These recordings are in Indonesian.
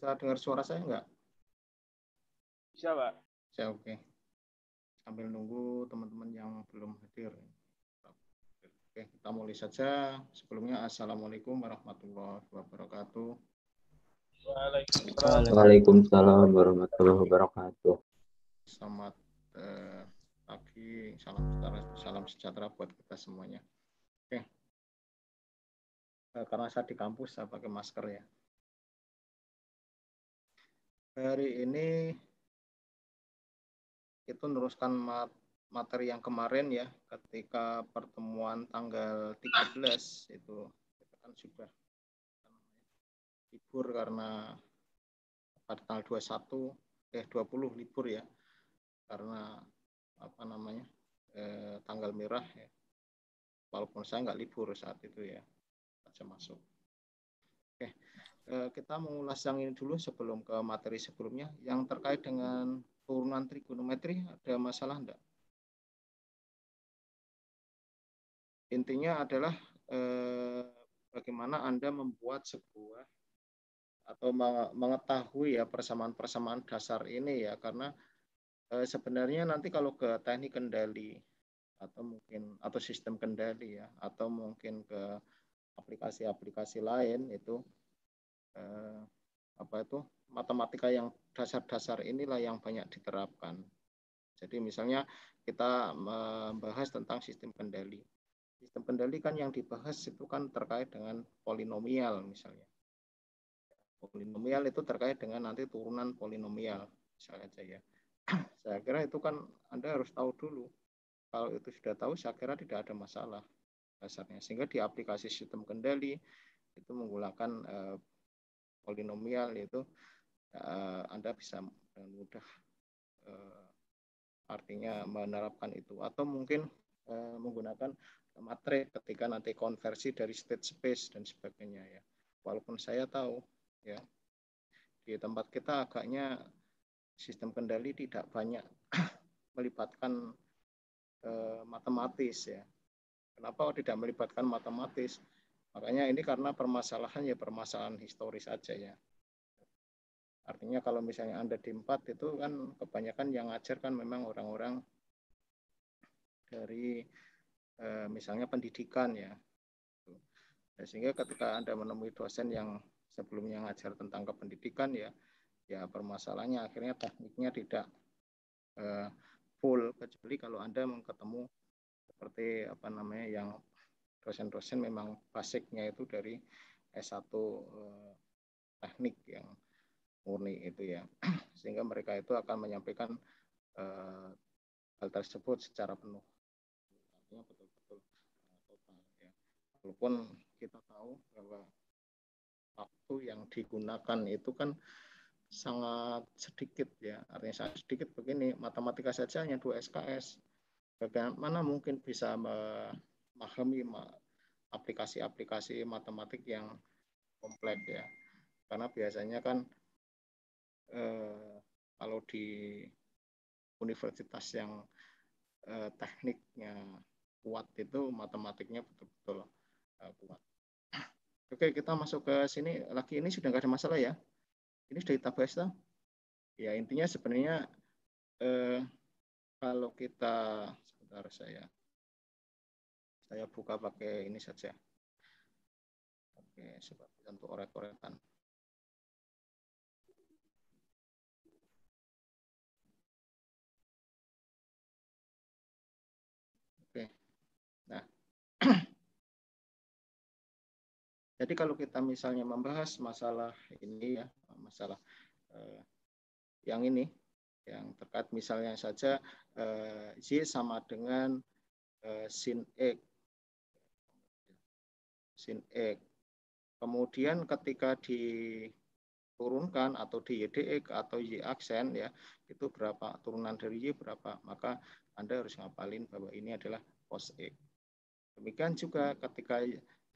Bisa dengar suara saya enggak? Bisa, Pak. Saya oke. Sambil nunggu teman-teman yang belum hadir. Oke, kita mulai saja. Sebelumnya, Assalamualaikum warahmatullahi wabarakatuh. Waalaikumsalam warahmatullahi wabarakatuh. Selamat pagi, salam sejahtera buat kita semuanya. Oke. Karena saya di kampus, saya pakai masker ya. Hari ini itu meneruskan materi yang kemarin ya, ketika pertemuan tanggal 13 itu kita kan sudah libur karena pada tanggal 20 libur ya, karena tanggal merah ya. Walaupun saya nggak libur saat itu ya, saja masuk. Oke, kita mengulas yang ini dulu sebelum ke materi sebelumnya, yang terkait dengan turunan trigonometri. Ada masalah enggak? Intinya adalah bagaimana Anda membuat sebuah atau mengetahui ya persamaan-persamaan dasar ini ya, karena sebenarnya nanti kalau ke teknik kendali atau sistem kendali ya, atau mungkin ke aplikasi-aplikasi lain itu matematika yang dasar-dasar inilah yang banyak diterapkan. Jadi misalnya kita membahas tentang sistem kendali. Sistem kendali kan yang dibahas itu kan terkait dengan polinomial misalnya. Polinomial itu terkait dengan nanti turunan polinomial misalnya saja. Saya kira itu kan Anda harus tahu dulu. Kalau itu sudah tahu, saya kira tidak ada masalah dasarnya. Sehingga di aplikasi sistem kendali itu menggunakan polinomial, yaitu Anda bisa dengan mudah artinya menerapkan itu. Atau mungkin menggunakan matrik ketika nanti konversi dari state space dan sebagainya ya. Walaupun saya tahu ya di tempat kita agaknya sistem kendali tidak banyak melibatkan matematis ya. Kenapa tidak melibatkan matematis? Makanya ini karena permasalahan historis saja ya. Artinya kalau misalnya Anda di 4 itu kan kebanyakan yang ngajar kan memang orang-orang dari misalnya pendidikan ya. Sehingga ketika Anda menemui dosen yang sebelumnya ngajar tentang kependidikan ya permasalahannya akhirnya tekniknya tidak full, kecuali kalau Anda ketemu seperti yang dosen-dosen memang basicnya itu dari S1 teknik yang murni itu ya, sehingga mereka itu akan menyampaikan hal tersebut secara penuh, artinya betul-betul total ya. Walaupun kita tahu bahwa waktu yang digunakan itu kan sangat sedikit ya, artinya sangat sedikit. Begini, matematika saja hanya 2 SKS, bagaimana mungkin bisa memahami aplikasi-aplikasi matematik yang kompleks ya, karena biasanya kan kalau di universitas yang tekniknya kuat itu matematiknya betul-betul kuat. Oke, kita masuk ke sini lagi. Ini sudah nggak ada masalah ya, ini sudah kita bahas toh ya. Intinya sebenarnya kalau kita sebentar, saya buka pakai ini saja. Oke, seperti untuk oret-oretan. Oke. Nah, jadi kalau kita misalnya membahas masalah ini ya, masalah yang ini, yang terkait misalnya saja Y sama dengan sin X. Sin X. Kemudian ketika diturunkan atau di YDX atau Y aksen ya, itu berapa turunan dari Y berapa, maka Anda harus ngapalin bahwa ini adalah cos X. Demikian juga ketika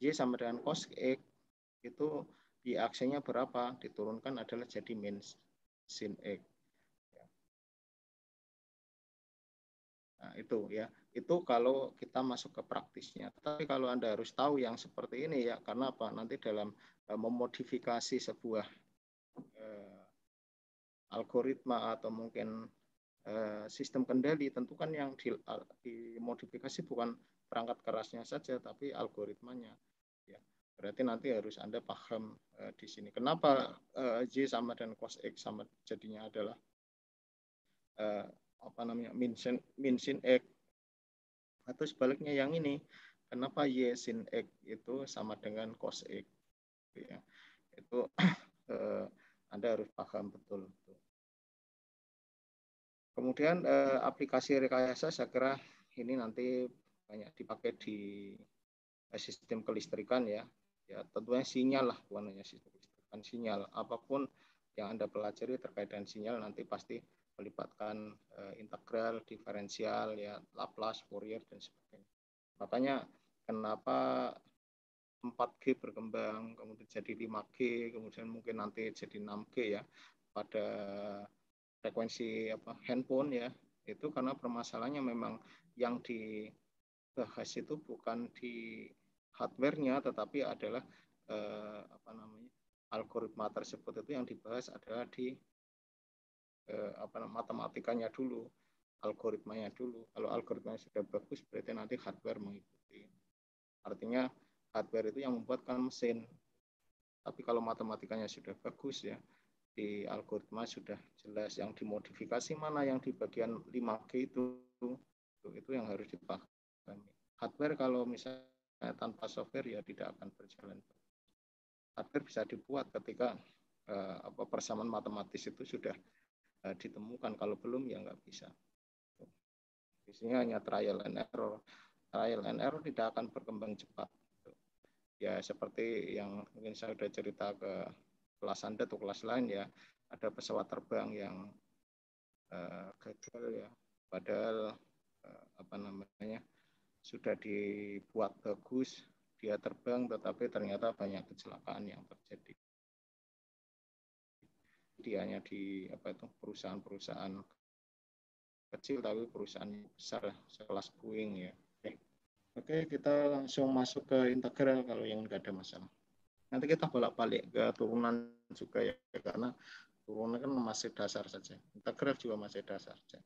Y sama dengan cos X, itu Y aksennya berapa, diturunkan adalah jadi min sin X. Nah, itu ya. Itu kalau kita masuk ke praktisnya. Tapi kalau Anda harus tahu yang seperti ini ya, karena apa? Nanti dalam memodifikasi sebuah algoritma atau mungkin sistem kendali, tentu kan yang dimodifikasi bukan perangkat kerasnya saja, tapi algoritmanya. Ya, berarti nanti harus Anda paham di sini. Kenapa Y sama dan cos X sama jadinya adalah min sin X, atau sebaliknya yang ini, kenapa Y sin X itu sama dengan cos X. Ya, itu Anda harus paham betul. Kemudian aplikasi rekayasa saya kira ini nanti banyak dipakai di sistem kelistrikan ya. Ya tentunya sinyal lah, bukan hanya sistem kelistrikan, sinyal. Apapun yang Anda pelajari terkait dengan sinyal nanti pasti melibatkan integral, diferensial, ya Laplace, Fourier dan sebagainya. Makanya kenapa 4G berkembang, kemudian jadi 5G, kemudian mungkin nanti jadi 6G ya pada frekuensi handphone ya, itu karena permasalahannya memang yang dibahas itu bukan di hardware-nya, tetapi adalah algoritma tersebut itu yang dibahas adalah di matematikanya dulu, algoritmanya dulu. Kalau algoritmanya sudah bagus, berarti nanti hardware mengikuti. Artinya hardware itu yang membuatkan mesin. Tapi kalau matematikanya sudah bagus ya, di algoritma sudah jelas yang dimodifikasi mana yang di bagian 5G itu yang harus dipahami. Hardware kalau misalnya tanpa software ya tidak akan berjalan. Hardware bisa dibuat ketika persamaan matematis itu sudah ditemukan. Kalau belum ya nggak bisa. Biasanya hanya trial and error. Trial and error tidak akan berkembang cepat. Ya seperti yang mungkin saya sudah cerita ke kelas Anda atau kelas lain ya, ada pesawat terbang yang gagal ya, padahal sudah dibuat bagus, dia terbang tetapi ternyata banyak kecelakaan yang terjadi. Dia hanya di perusahaan-perusahaan kecil tapi perusahaan besar sekelas Boeing ya. Oke, kita langsung masuk ke integral kalau yang nggak ada masalah. Nanti kita bolak-balik ke turunan juga ya, karena turunan kan masih dasar saja. Integral juga masih dasar saja.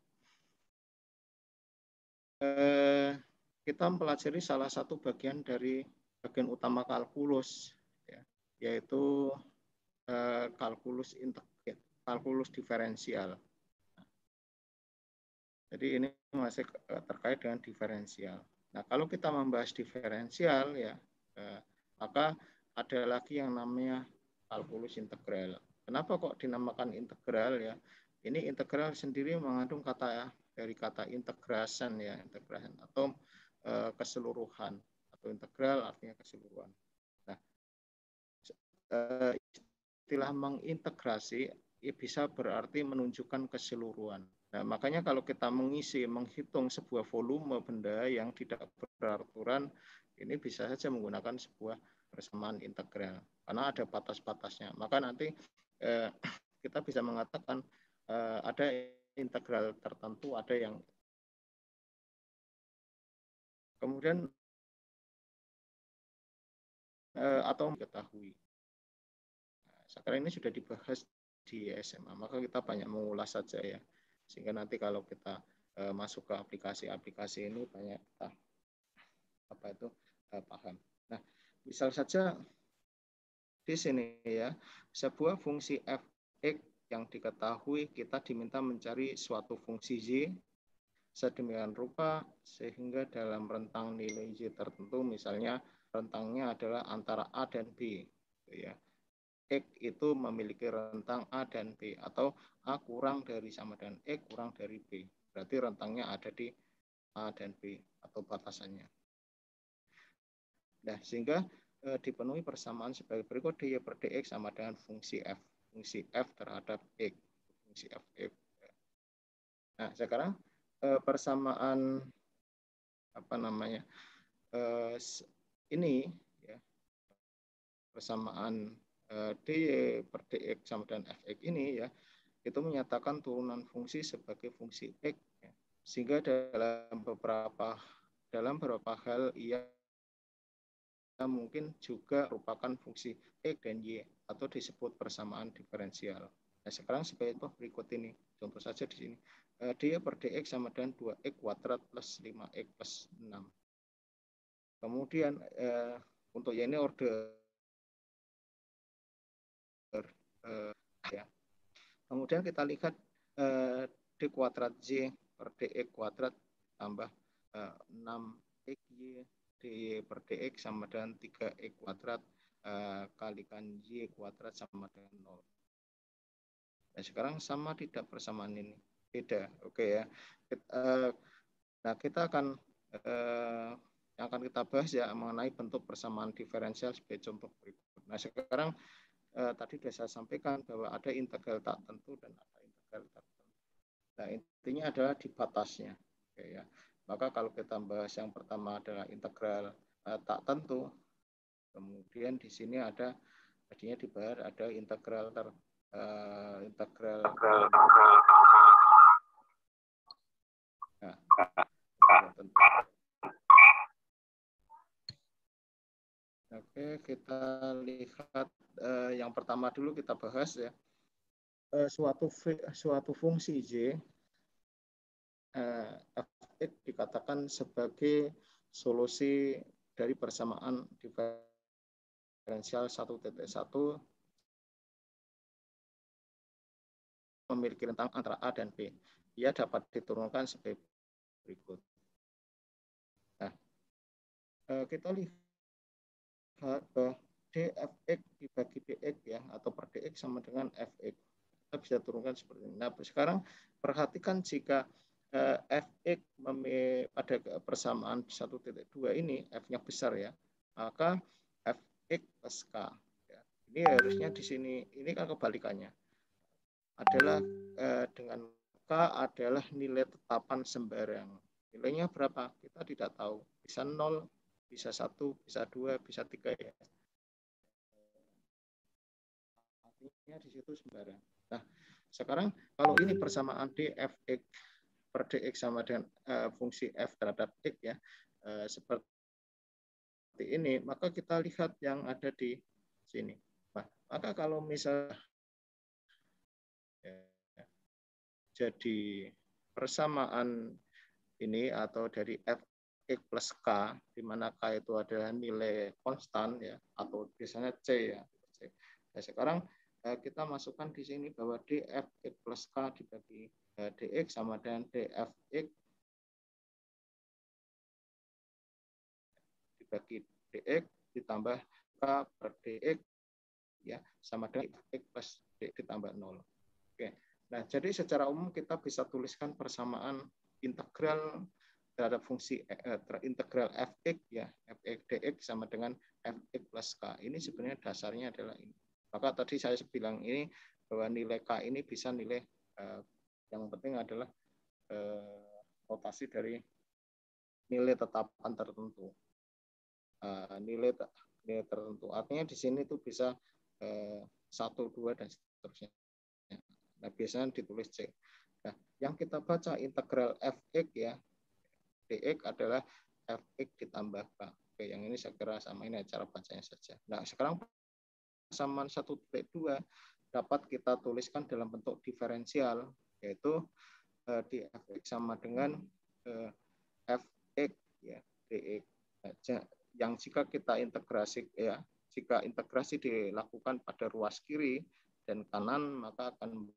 Kita mempelajari salah satu bagian dari bagian utama kalkulus, ya, yaitu kalkulus diferensial. Jadi ini masih terkait dengan diferensial. Nah, kalau kita membahas diferensial ya, maka ada lagi yang namanya kalkulus integral. Kenapa kok dinamakan integral ya? Ini integral sendiri mengandung dari kata integrasan ya, integrasan atau keseluruhan, atau integral artinya keseluruhan. Nah, istilah mengintegrasi bisa berarti menunjukkan keseluruhan. Nah, makanya kalau kita menghitung sebuah volume benda yang tidak beraturan, ini bisa saja menggunakan sebuah persamaan integral, karena ada batas-batasnya. Maka nanti kita bisa mengatakan ada integral tertentu, ada yang kemudian atau mengetahui. Nah, sekarang ini sudah dibahas di SMA, maka kita banyak mengulas saja ya. Sehingga nanti kalau kita masuk ke aplikasi-aplikasi ini banyak kita paham. Nah, misal saja di sini ya, sebuah fungsi f(x) yang diketahui, kita diminta mencari suatu fungsi y sedemikian rupa sehingga dalam rentang nilai y tertentu, misalnya rentangnya adalah antara A dan B, ya. X itu memiliki rentang A dan B, atau A kurang dari sama dengan X kurang dari B. Berarti rentangnya ada di A dan B atau batasannya. Nah, sehingga dipenuhi persamaan sebagai berikut, dy per dx sama dengan fungsi f. Fungsi f terhadap x. Fungsi f(x). Nah, sekarang persamaan ini ya, persamaan dy per dx sama dengan fx ini ya, itu menyatakan turunan fungsi sebagai fungsi x ya. Sehingga dalam beberapa hal ia mungkin juga merupakan fungsi x dan y atau disebut persamaan diferensial. Nah, sekarang sebagai contoh berikut ini. Contoh saja di sini. D per dx sama dengan 2x kuadrat plus 5x plus 6. Kemudian untuk yang ini order ya. Kemudian kita lihat d kuadrat z per dx kuadrat tambah 6xy dy per dx sama dengan 3x kuadrat kalikan y kuadrat sama dengan 0. Nah, sekarang sama tidak persamaan ini? Beda, oke ya. Nah, kita akan yang akan kita bahas ya mengenai bentuk persamaan diferensial sebagai contoh berikut. Nah, sekarang tadi sudah saya sampaikan bahwa ada integral tak tentu dan ada integral tak tentu. Nah, intinya adalah di batasnya. Oke ya. Maka kalau kita bahas yang pertama adalah integral tak tentu, kemudian di sini ada tadinya dibahas ada integral integral tentu. Oke, kita lihat yang pertama dulu kita bahas ya. Suatu fungsi y f(x) dikatakan sebagai solusi dari persamaan diferensial 1.1 memiliki rentang antara A dan B. Ia dapat diturunkan sebagai berikut. Nah, kita lihat bahwa dfx dibagi dx ya atau per dx sama dengan fx. Kita bisa turunkan seperti ini. Nah, sekarang perhatikan jika fx pada persamaan 1.2 ini f-nya besar ya, maka fx plus k. Ya. Ini harusnya di sini ini kan kebalikannya. Adalah dengan k adalah nilai tetapan sembarang. Nilainya berapa? Kita tidak tahu. Bisa 0, bisa 1, bisa 2, bisa 3 ya. Artinya di situ sembarang. Nah, sekarang kalau ini persamaan dfx per dx sama dengan fungsi f terhadap x ya, seperti ini, maka kita lihat yang ada di sini. Nah, maka kalau misalnya jadi persamaan ini atau dari fx plus k, di mana k itu adalah nilai konstan ya, atau biasanya c ya. Nah, sekarang kita masukkan di sini bahwa dfx plus k dibagi dx sama dengan dfx dibagi dx ditambah k per dx ya sama dengan x plus dx ditambah 0. Oke. Nah, jadi secara umum kita bisa tuliskan persamaan integral terhadap fungsi integral fx ya, fx dx sama dengan fx plus k. Ini sebenarnya dasarnya adalah ini. Maka tadi saya bilang ini bahwa nilai k ini bisa nilai yang penting adalah notasi dari nilai tetapan tertentu. Nilai tertentu. Artinya di sini itu bisa 1, 2 dan seterusnya. Nah, biasanya ditulis C. Nah, yang kita baca integral fx ya, dx adalah fx ditambah k. Oke, yang ini saya kira sama, ini cara bacanya saja. Nah, sekarang persamaan 1.2 dapat kita tuliskan dalam bentuk diferensial, yaitu dfx sama dengan fx ya, dx. Nah, yang jika kita integrasi ya, jika integrasi dilakukan pada ruas kiri dan kanan, maka akan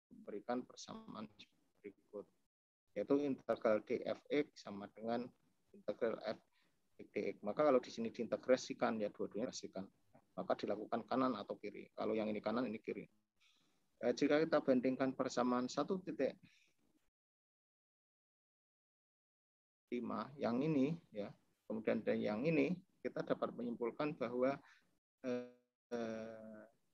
memberikan persamaan berikut, yaitu integral dfx sama dengan integral f dx. Maka kalau di sini diintegrasikan ya dua-duanya diintegrasikan, maka dilakukan kanan atau kiri. Kalau yang ini kanan, ini kiri. Jika kita bandingkan persamaan 1.5 yang ini ya, kemudian dan yang ini, kita dapat menyimpulkan bahwa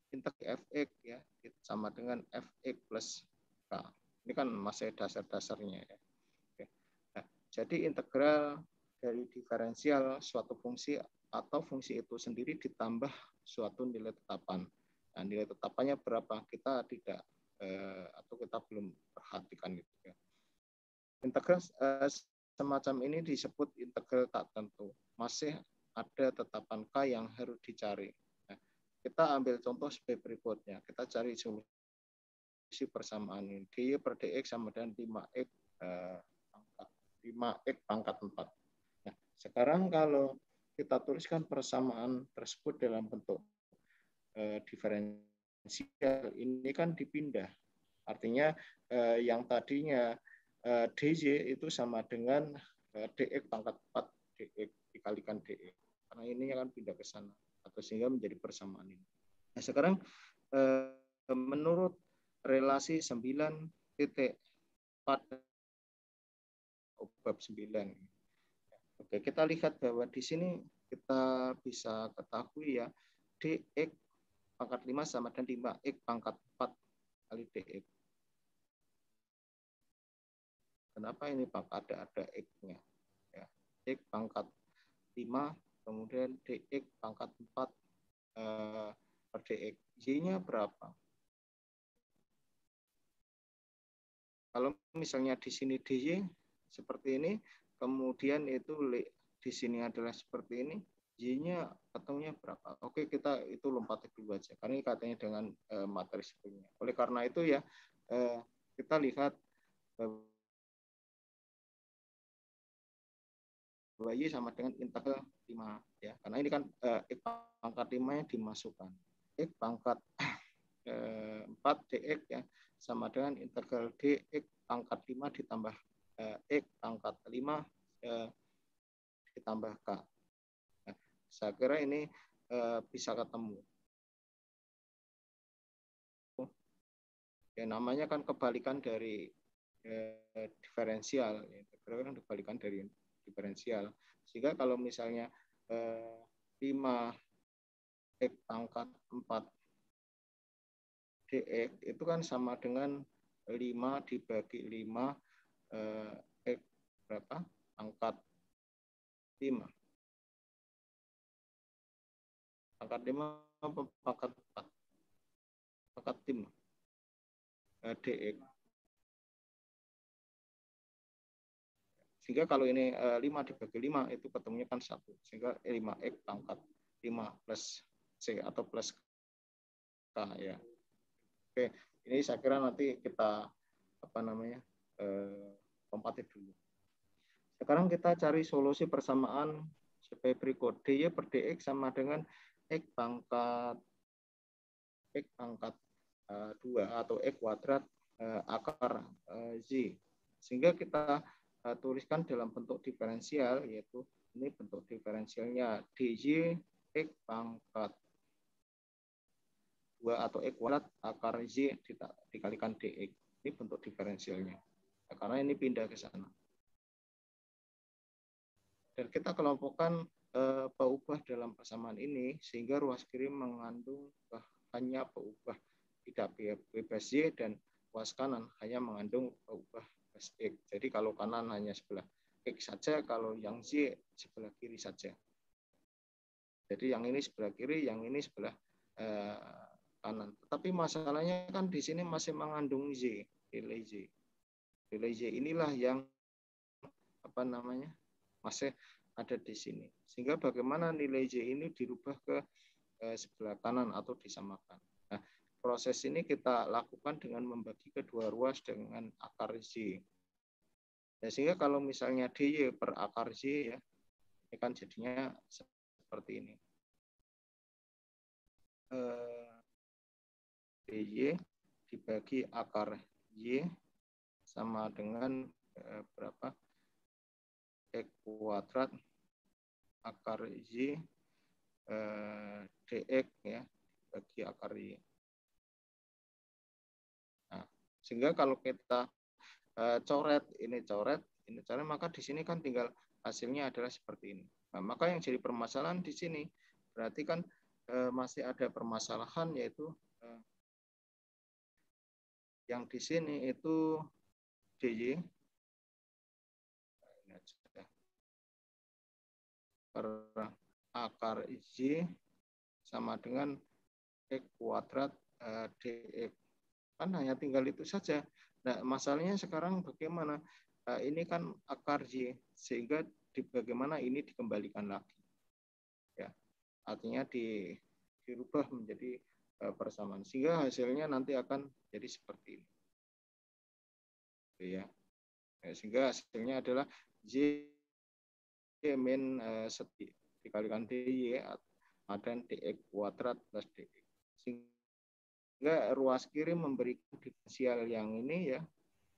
integral fx ya sama dengan fx plus k. Ini kan masih dasar-dasarnya ya. Oke. Nah, jadi integral dari diferensial suatu fungsi atau fungsi itu sendiri ditambah suatu nilai tetapan. Nah, nilai tetapannya berapa kita tidak atau kita belum perhatikan itu ya. Integral semacam ini disebut integral tak tentu. Masih ada tetapan k yang harus dicari. Nah, kita kita ambil contoh sebagai berikutnya. Kita cari solusi persamaan ini. dy per dx sama dengan 5x pangkat 5x pangkat 4. Nah, sekarang kalau kita tuliskan persamaan tersebut dalam bentuk diferensial, ini kan dipindah. Artinya yang tadinya dy itu sama dengan dx pangkat 4 dx dikalikan dx. Karena ini akan pindah ke sana, atau sehingga menjadi persamaan ini. Nah, sekarang menurut relasi 9 titik pada bab 9. Oke, kita lihat bahwa di sini kita bisa ketahui ya, dx pangkat 5 sama dengan 5x pangkat 4 kali dx. Kenapa ini pangkat ada x-nya? Ya, x pangkat 5, kemudian dx pangkat 4 per dx. Y-nya berapa? Kalau misalnya di sini dy seperti ini, kemudian itu di sini adalah seperti ini, y-nya ketemunya berapa? Oke, kita itu lompat dulu aja, karena ini katanya dengan materi sebelumnya. Oleh karena itu ya, kita lihat bahwa y sama dengan integral 5 ya, karena ini kan x pangkat 5 yang dimasukkan. X pangkat 4 dx ya sama dengan integral dx pangkat 5 ditambah x pangkat 5 ditambah k. Nah, saya kira ini bisa ketemu. Ya, namanya kan kebalikan dari diferensial, kan kebalikan dari diferensial. Sehingga kalau misalnya 5x pangkat 4 dx itu kan sama dengan 5 dibagi 5 x berapa? Pangkat 5. Pangkat 5 pangkat 4? Pangkat 5 dx. Sehingga kalau ini 5 dibagi 5 itu ketemunya kan 1. Sehingga 5x pangkat 5 plus c atau plus k ya. Oke, ini saya kira nanti kita komparatif dulu. Sekarang kita cari solusi persamaan sebagai berikut. dy per dx sama dengan x pangkat 2 atau x kuadrat akar z. Sehingga kita tuliskan dalam bentuk diferensial, yaitu ini bentuk diferensialnya dy x pangkat 2 atau x kuadrat akar z dikalikan dx. Ini bentuk diferensialnya. Nah, karena ini pindah ke sana. Dan kita kelompokkan peubah dalam persamaan ini sehingga ruas kiri mengandung hanya peubah tidak bebas y dan ruas kanan hanya mengandung peubah bebas x. Jadi kalau kanan hanya sebelah x saja, kalau yang z sebelah kiri saja. Jadi yang ini sebelah kiri, yang ini sebelah kanan. Tetapi masalahnya kan di sini masih mengandung z, nilai z. Nilai z inilah yang masih ada di sini. Sehingga bagaimana nilai z ini dirubah ke sebelah kanan atau disamakan. Nah, proses ini kita lakukan dengan membagi kedua ruas dengan akar z. Ya, sehingga kalau misalnya dy per akar z ya, ini kan jadinya seperti ini. dy dibagi akar y sama dengan berapa? X kuadrat akar z dx ya bagi akar y. Nah, sehingga kalau kita coret, maka di sini kan tinggal hasilnya adalah seperti ini. Nah, maka yang jadi permasalahan di sini berarti kan masih ada permasalahan, yaitu yang di sini itu dy per akar z sama dengan x kuadrat dx. Kan hanya tinggal itu saja. Nah, masalahnya sekarang bagaimana? Ini kan akar y, sehingga bagaimana ini dikembalikan lagi. Ya, artinya dirubah menjadi persamaan sehingga hasilnya nanti akan jadi seperti ini. Ya. Sehingga hasilnya adalah Y min dikalikan DY dan DX kuadrat plus DX. Sehingga ruas kiri memberikan diferensial yang ini ya.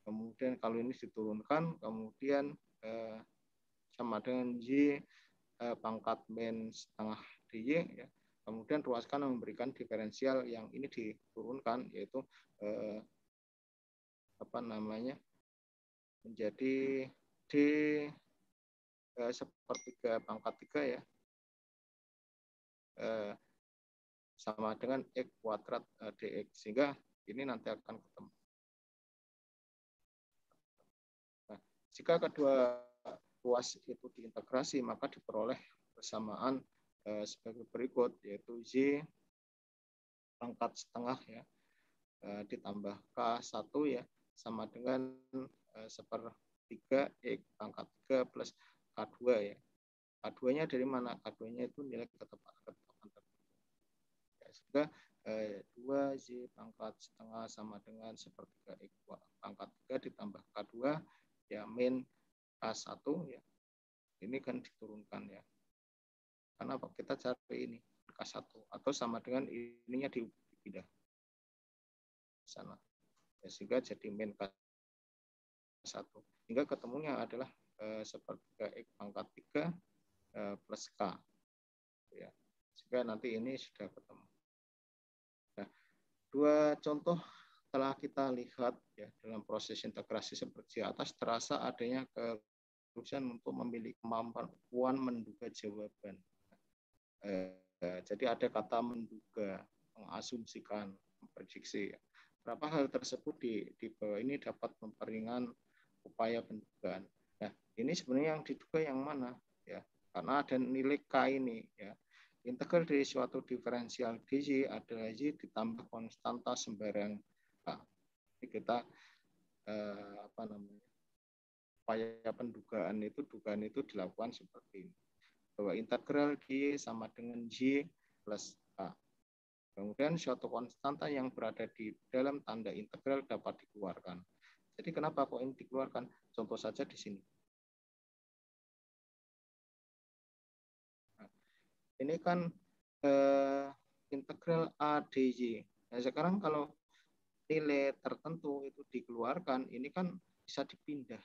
Kemudian kalau ini diturunkan, kemudian sama dengan Y pangkat min setengah DY ya. Kemudian ruas kanan memberikan diferensial yang ini diturunkan yaitu menjadi D sepertiga pangkat 3 ya sama dengan X kuadrat DX sehingga ini nanti akan ketemu. Nah, jika kedua ruas itu diintegrasi maka diperoleh persamaan sebagai berikut yaitu Y pangkat setengah ya ditambah K1 ya sama dengan sepertiga X pangkat 3 plus K2 ya. K2-nya dari mana? K2-nya itu nilai ketepatan tertentu. Ya, sehingga 2Y pangkat setengah sama dengan sepertiga X pangkat 3 ditambah K2 ya min K1 ya. Ini kan diturunkan ya. Karena kita cari ini K1 atau sama dengan ininya dipindah ke sana. Ya, sehingga jadi min K1. Hingga ketemunya adalah sepertiga X pangkat 3 plus K. Ya. Sehingga nanti ini sudah ketemu. Nah, dua contoh telah kita lihat ya dalam proses integrasi seperti atas terasa adanya kerugian untuk memiliki kemampuan menduga jawaban. Jadi ada kata menduga, mengasumsikan, memprediksi. Berapa hal tersebut di bawah ini dapat memperingan upaya pendugaan. Nah, ini sebenarnya yang diduga yang mana? Ya, karena ada nilai K ini. Ya, integral dari suatu diferensial DJ adalah Y ditambah konstanta sembarang K. Jadi kita upaya pendugaan dugaan itu dilakukan seperti ini. Bahwa integral Y sama dengan Y plus K. Kemudian suatu konstanta yang berada di dalam tanda integral dapat dikeluarkan. Jadi kenapa kok ini dikeluarkan? Contoh saja di sini. Nah, ini kan integral A dy. Nah, sekarang kalau nilai tertentu itu dikeluarkan, ini kan bisa dipindah.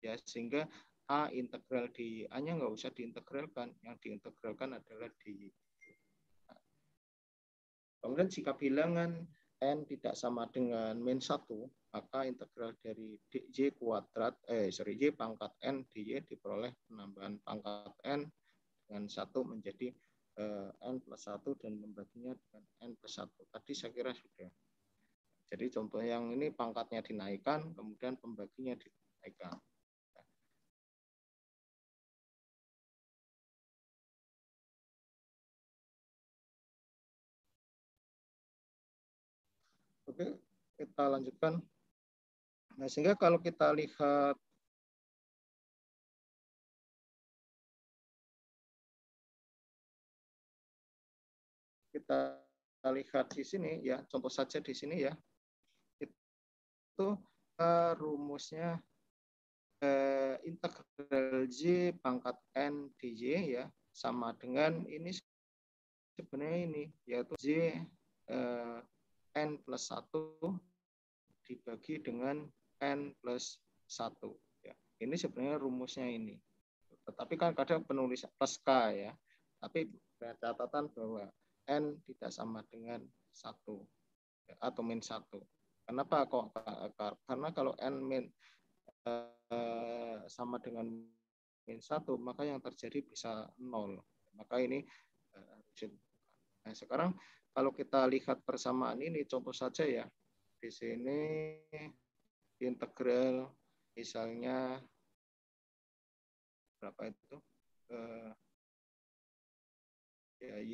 Ya, sehingga A integral dy. A-nya nggak usah diintegralkan. Yang diintegralkan adalah dy. Nah, kemudian jika bilangan n tidak sama dengan min 1, maka integral dari y kuadrat y pangkat n dy diperoleh penambahan pangkat n dengan 1 menjadi n plus 1 dan membaginya dengan n plus 1. Tadi saya kira sudah. Jadi contoh yang ini pangkatnya dinaikkan, kemudian pembaginya dinaikkan. Oke, kita lanjutkan. Nah, sehingga kalau kita lihat di sini ya, contoh saja di sini ya, itu rumusnya integral Y pangkat n dy ya sama dengan ini sebenarnya ini yaitu Y n plus 1 dibagi dengan n plus 1 ya. Ini sebenarnya rumusnya ini. Tetapi kan kadang penulisan plus K ya. Tapi ada catatan bahwa n tidak sama dengan 1 atau min 1. Kenapa kok? Karena kalau n min sama dengan min 1, maka yang terjadi bisa 0. Maka ini nah, sekarang kalau kita lihat persamaan ini, contoh saja ya. Di sini integral misalnya berapa itu? Ya, Y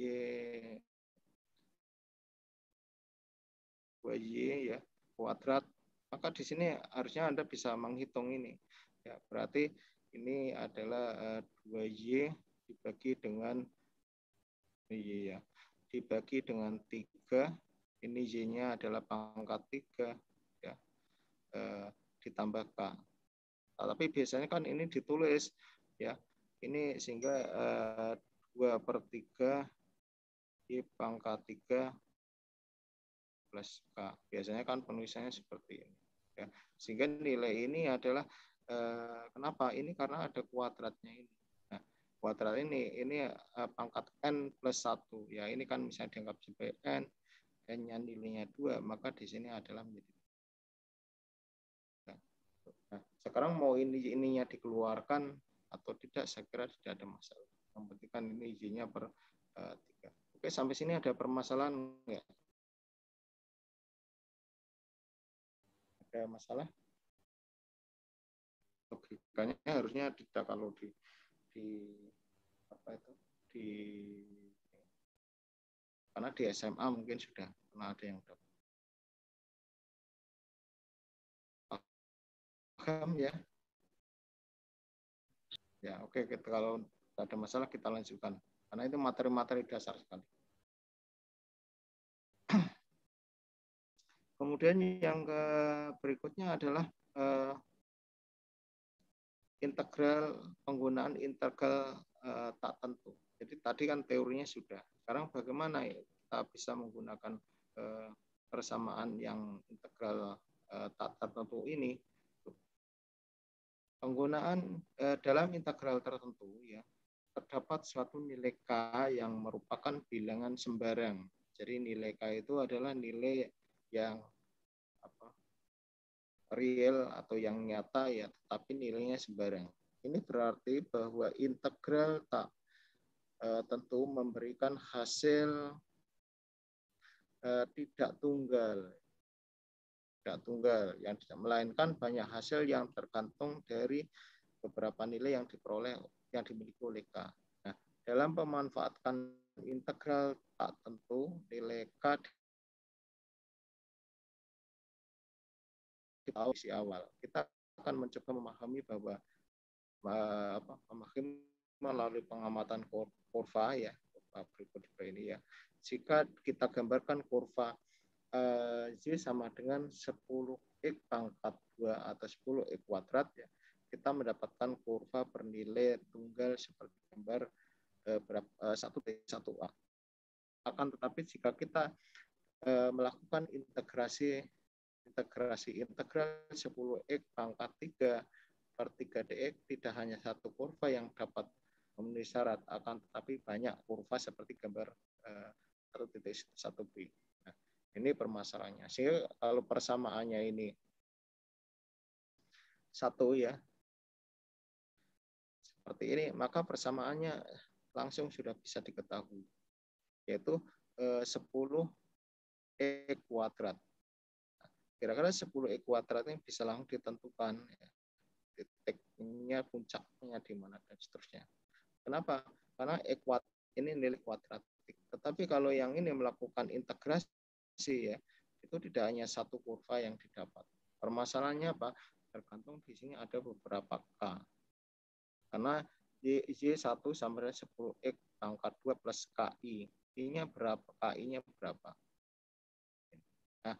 2Y ya, kuadrat. Maka di sini harusnya Anda bisa menghitung ini. Ya, berarti ini adalah 2Y dibagi dengan Y ya. dibagi dengan 3, ini Y-nya adalah pangkat 3, ya, ditambah K. Nah, tapi biasanya kan ini ditulis, ya, ini sehingga 2/3 Y pangkat 3 plus K. Biasanya kan penulisannya seperti ini. Ya. Sehingga nilai ini adalah, kenapa? Ini karena ada kuadratnya ini. Nah, kuadrat ini pangkat N plus 1. Ya, ini kan misalnya dianggap sebagai N, N-nya nilainya 2, maka di sini adalah menjadi. Nah, sekarang mau ininya dikeluarkan atau tidak, saya kira tidak ada masalah. Yang penting kan ini Y-nya per 3. Oke, sampai sini ada permasalahan enggak? Ada masalah? Logikanya harusnya tidak, kalau di apa itu, karena di SMA mungkin sudah pernah ada yang dapat. Paham ya? Ya, oke, kalau tidak ada masalah kita lanjutkan. Karena itu materi-materi dasar sekali. Kemudian yang berikutnya adalah integral, penggunaan integral tak tentu. Jadi tadi kan teorinya sudah. Sekarang bagaimana ya kita bisa menggunakan persamaan yang integral tak tertentu ini? Penggunaan dalam integral tertentu, ya, terdapat suatu nilai K yang merupakan bilangan sembarang. Jadi nilai K itu adalah nilai yang real atau yang nyata, ya, tetapi nilainya sembarang. Ini berarti bahwa integral tak tentu memberikan hasil tidak tunggal. Tidak tunggal, yang tidak, melainkan banyak hasil yang tergantung dari beberapa nilai yang diperoleh, yang dimiliki oleh K. Nah, dalam pemanfaatkan integral tak tentu, nilai K di awal. Kita akan mencoba memahami bahwa memahami melalui pengamatan kurva, ya, kurva berikut ini, ya. Jika kita gambarkan kurva Y sama dengan 10x pangkat 2 atau 10x kuadrat, ya, kita mendapatkan kurva bernilai tunggal seperti gambar 1/1A. Akan tetapi jika kita melakukan integral 10x pangkat 3 per 3dx, tidak hanya satu kurva yang dapat memenuhi syarat, akan tetapi banyak kurva seperti gambar 1.1b. Nah, ini permasalahannya. Sehingga kalau persamaannya ini 1, ya, seperti ini, maka persamaannya langsung sudah bisa diketahui, yaitu 10x kuadrat. Kira-kira 10x kuadrat ini bisa langsung ditentukan, ya, titiknya, puncaknya di mana, dan seterusnya. Kenapa? Karena ini nilai kuadratik. Tetapi kalau yang ini melakukan integrasi, ya, itu tidak hanya satu kurva yang didapat. Permasalahannya apa? Tergantung di sini ada beberapa K. Karena Y1 sama dengan 10x pangkat 2 plus KI. I-nya berapa? KI-nya berapa? Nah,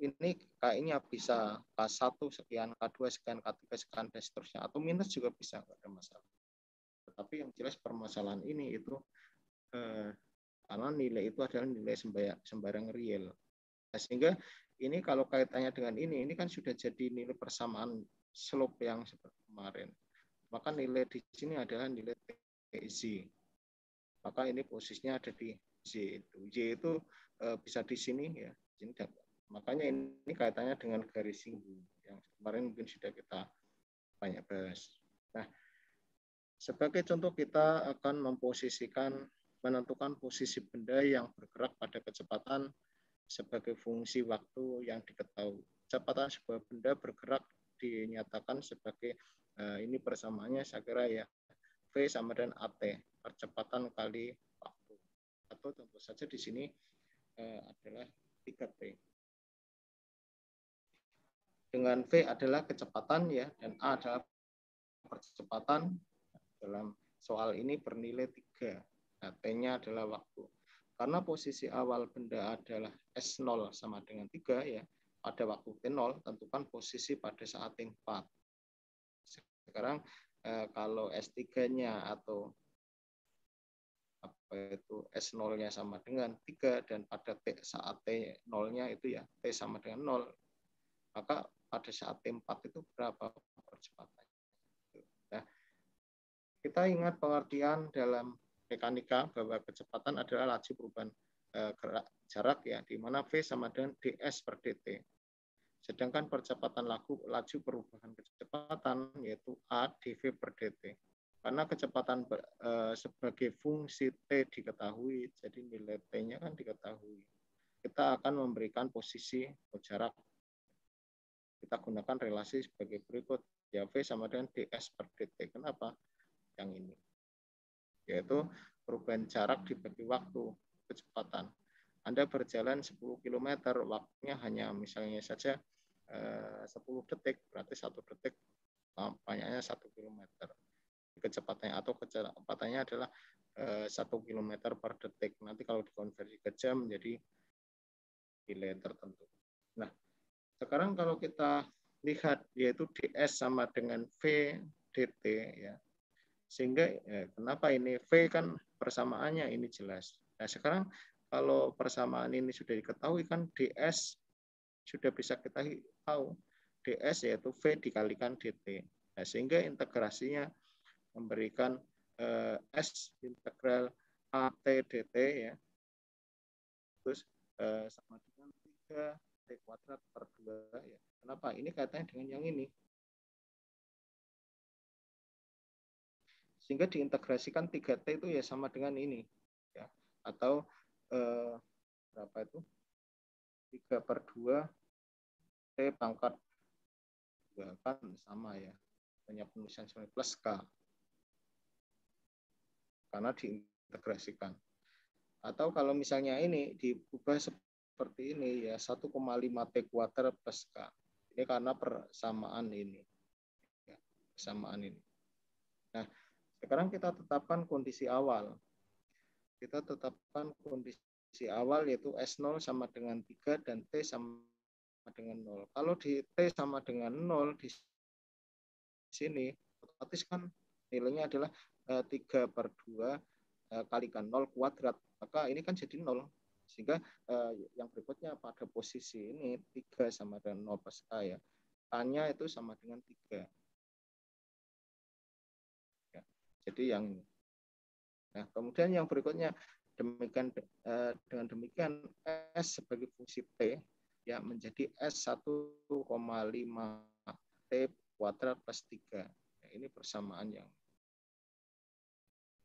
ini KI-nya bisa K1 sekian, K2 sekian, K3 sekian, dan seterusnya. Atau minus juga bisa, nggak ada masalah. Tetapi yang jelas permasalahan ini itu karena nilai itu adalah nilai sembarang real. Nah, sehingga ini kalau kaitannya dengan ini kan sudah jadi nilai persamaan slope yang seperti kemarin. Maka nilai di sini adalah nilai TZ. Maka ini posisinya ada di Z itu. Z itu bisa di sini, ya. Ini makanya ini kaitannya dengan garis singgung yang kemarin mungkin sudah kita banyak bahas. Nah, sebagai contoh kita akan menentukan posisi benda yang bergerak pada kecepatan sebagai fungsi waktu yang diketahui. Kecepatan sebuah benda bergerak dinyatakan sebagai ini persamaannya saya kira, ya, V sama dengan AT, percepatan kali waktu. Atau tentu saja di sini adalah 3T. Dengan V adalah kecepatan, ya, dan A adalah percepatan. Dalam soal ini bernilai 3. Nah, T-nya adalah waktu. karena posisi awal benda adalah S0 sama dengan 3 ya, pada waktu T0 tentukan posisi pada saat T4. Sekarang kalau S3-nya atau itu S0-nya sama dengan 3 dan pada saat T0-nya itu ya T sama dengan 0, maka pada saat T4 itu berapa percepatannya. Nah, kita ingat pengertian dalam mekanika bahwa kecepatan adalah laju perubahan gerak jarak ya, di mana V sama dengan ds per dt. Sedangkan percepatan laju perubahan kecepatan yaitu A dv per dt. Karena kecepatan sebagai fungsi T diketahui, jadi nilai T-nya kan diketahui. Kita akan memberikan posisi atau jarak. Kita gunakan relasi sebagai berikut. Ya, V sama dengan ds per dt. Kenapa? Yang ini. Yaitu perubahan jarak dibagi waktu, kecepatan. Anda berjalan 10 km, waktunya hanya misalnya saja 10 detik, berarti 1 detik banyaknya 1 km. Kecepatannya atau kecepatannya adalah 1 km per detik. Nanti kalau dikonversi ke jam menjadi nilai tertentu. Nah, sekarang kalau kita lihat yaitu ds sama dengan v dt ya. Sehingga kenapa ini V kan persamaannya ini jelas. Nah, sekarang kalau persamaan ini sudah diketahui kan ds sudah bisa kita tahu. ds yaitu V dikalikan dt. Nah, sehingga integrasinya memberikan S integral AT dt ya. Terus sama dengan 3 T kuadrat per 2 ya. Kenapa? Ini kaitannya dengan yang ini. Sehingga diintegrasikan 3T itu ya sama dengan ini. Ya. Atau berapa itu? 3 per 2 T pangkat 2 kan sama ya. Banyak penulisan plus K. Karena diintegrasikan. Atau kalau misalnya ini diubah seperti ini ya 1,5 T kuadrat plus K. Ini karena persamaan ini. Ya, persamaan ini. Nah, sekarang kita tetapkan kondisi awal. Kita tetapkan kondisi awal yaitu S0 sama dengan 3 dan T sama dengan 0. Kalau di T sama dengan 0 di sini, otomatis kan nilainya adalah 3 per 2 kalikan 0 kuadrat. Maka ini kan jadi 0. Sehingga yang berikutnya pada posisi ini 3 sama dengan 0 plus K ya. K-nya itu sama dengan 3. Jadi yang ini. Nah, kemudian yang berikutnya dengan demikian S sebagai fungsi T ya menjadi S 1,5 T kuadrat plus 3. Nah, ini persamaan yang.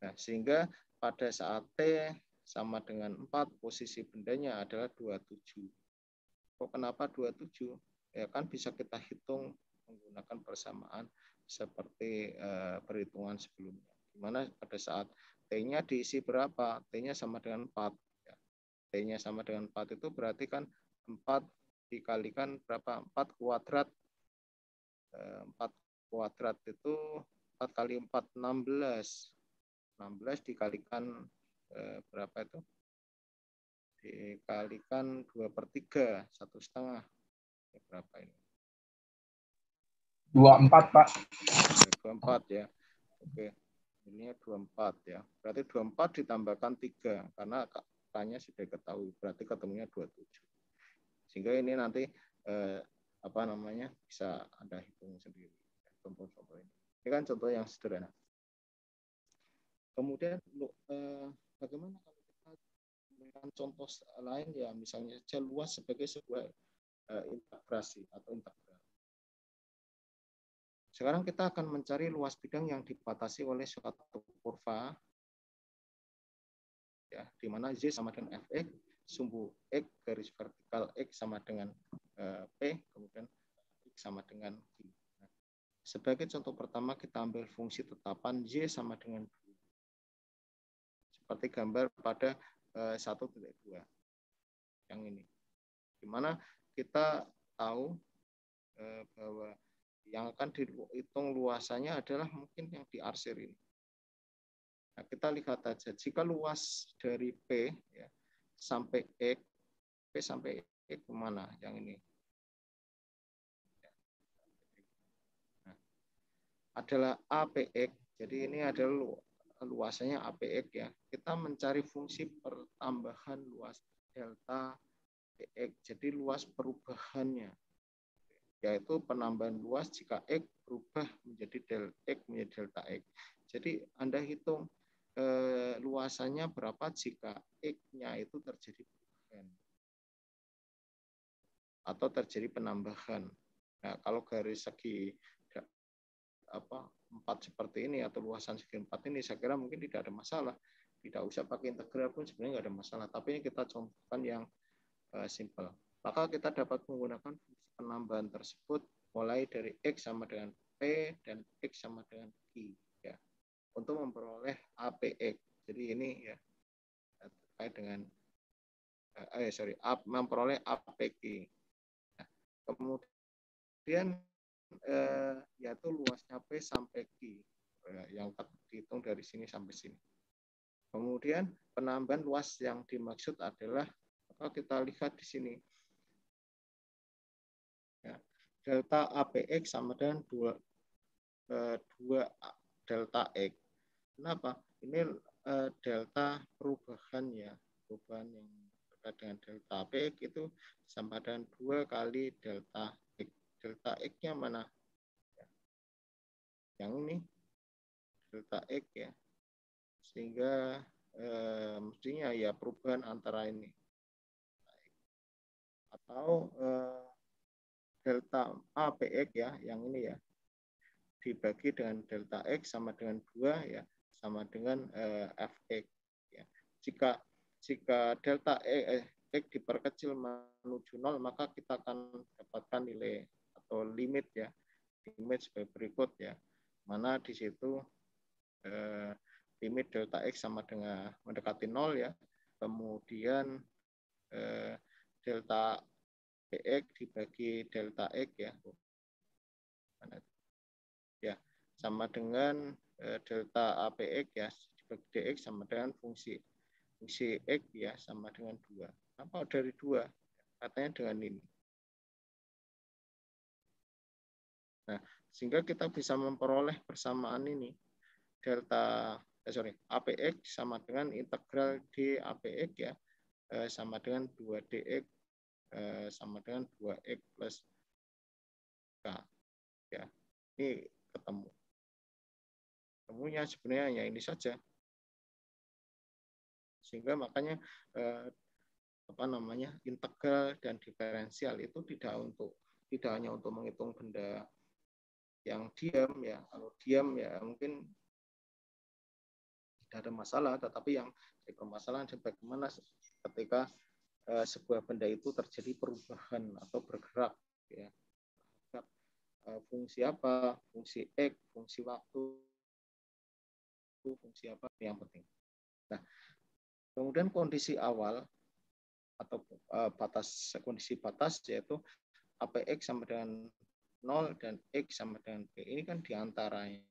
Nah, sehingga pada saat T sama dengan 4 posisi bendanya adalah 27. Kok kenapa 27? Ya kan bisa kita hitung menggunakan persamaan seperti perhitungan sebelumnya. Di mana pada saat T-nya diisi berapa? T-nya sama dengan 4. Ya. T-nya sama dengan 4 itu berarti kan 4 dikalikan berapa? 4 kuadrat. 4 kuadrat itu 4 kali 4, 16. 16 dikalikan berapa itu? Dikalikan 2 per 3, 1,5. Ya, berapa ini? 24, Pak. 24 ya. Oke. Ini 24 ya. Berarti 24 ditambahkan 3 karena K-nya sudah ketahui. Berarti ketemunya 27. Sehingga ini nanti bisa Anda hitung sendiri. Contoh-contoh ini. Ini kan contoh yang sederhana. Kemudian bagaimana kalau kita memberikan contoh lain ya, misalnya saja luas sebagai sebuah integrasi atau integral. Sekarang kita akan mencari luas bidang yang dibatasi oleh suatu kurva ya, di mana Z sama dengan Fx, sumbu X garis vertikal X sama dengan P, kemudian X sama dengan Q. Nah, sebagai contoh pertama kita ambil fungsi tetapan Y sama dengan 2. Seperti gambar pada 1.2 yang ini. Di mana kita tahu bahwa yang akan dihitung luasannya adalah mungkin yang di arsir ini. Nah, kita lihat aja, jika luas dari P ya, sampai X, P sampai X kemana? Yang ini. Nah, adalah APX. Jadi ini adalah luasannya APX ya. Kita mencari fungsi pertambahan luas delta PX. Jadi luas perubahannya, yaitu penambahan luas jika X berubah menjadi del X menjadi delta X. Jadi Anda hitung luasannya berapa jika X-nya itu terjadi perubahan atau terjadi penambahan. Nah, kalau garis segi 4 seperti ini atau luasan segi 4 ini, saya kira mungkin tidak ada masalah. Tidak usah pakai integral pun sebenarnya nggak ada masalah. Tapi ini kita contohkan yang simple. Maka kita dapat menggunakan fungsi penambahan tersebut mulai dari X sama dengan P dan X sama dengan Q ya, untuk memperoleh APX. Jadi ini ya terkait dengan memperoleh APX. Nah, kemudian yaitu luasnya P sampai Q yang dihitung dari sini sampai sini. Kemudian penambahan luas yang dimaksud adalah kita lihat di sini ya, delta APX sama dengan 2 delta X. Kenapa? Ini delta perubahannya, perubahan yang terkait dengan delta APX itu sama dengan 2 kali delta X. Delta X-nya mana? Yang ini delta X ya. Sehingga mestinya ya perubahan antara ini. Atau delta APX ya, yang ini ya, dibagi dengan delta X sama dengan 2 ya, sama dengan Fx ya. Jika delta X diperkecil menuju 0, maka kita akan dapatkan nilai atau limit ya, limit sebagai berikut ya, mana di situ limit delta X sama dengan mendekati 0 ya, kemudian delta PX dibagi delta X ya, ya sama dengan delta APX ya dibagi DX sama dengan fungsi X ya sama dengan 2. Apa dari 2? Katanya dengan ini. Nah, sehingga kita bisa memperoleh persamaan ini. Delta APX sama dengan integral D APX ya sama dengan 2DX sama dengan 2X plus K. Ya, ini ketemu. Ketemunya sebenarnya hanya ini saja. Sehingga makanya integral dan diferensial itu tidak hanya untuk menghitung benda yang diam ya. Kalau diam ya mungkin tidak ada masalah, tetapi yang permasalahan bagaimana ketika sebuah benda itu terjadi perubahan atau bergerak ya. Fungsi apa? Fungsi X, fungsi waktu, fungsi apa yang penting. Nah, kemudian kondisi awal atau kondisi batas yaitu APX sama dengan 0 dan X sama dengan P. Ini kan diantaranya.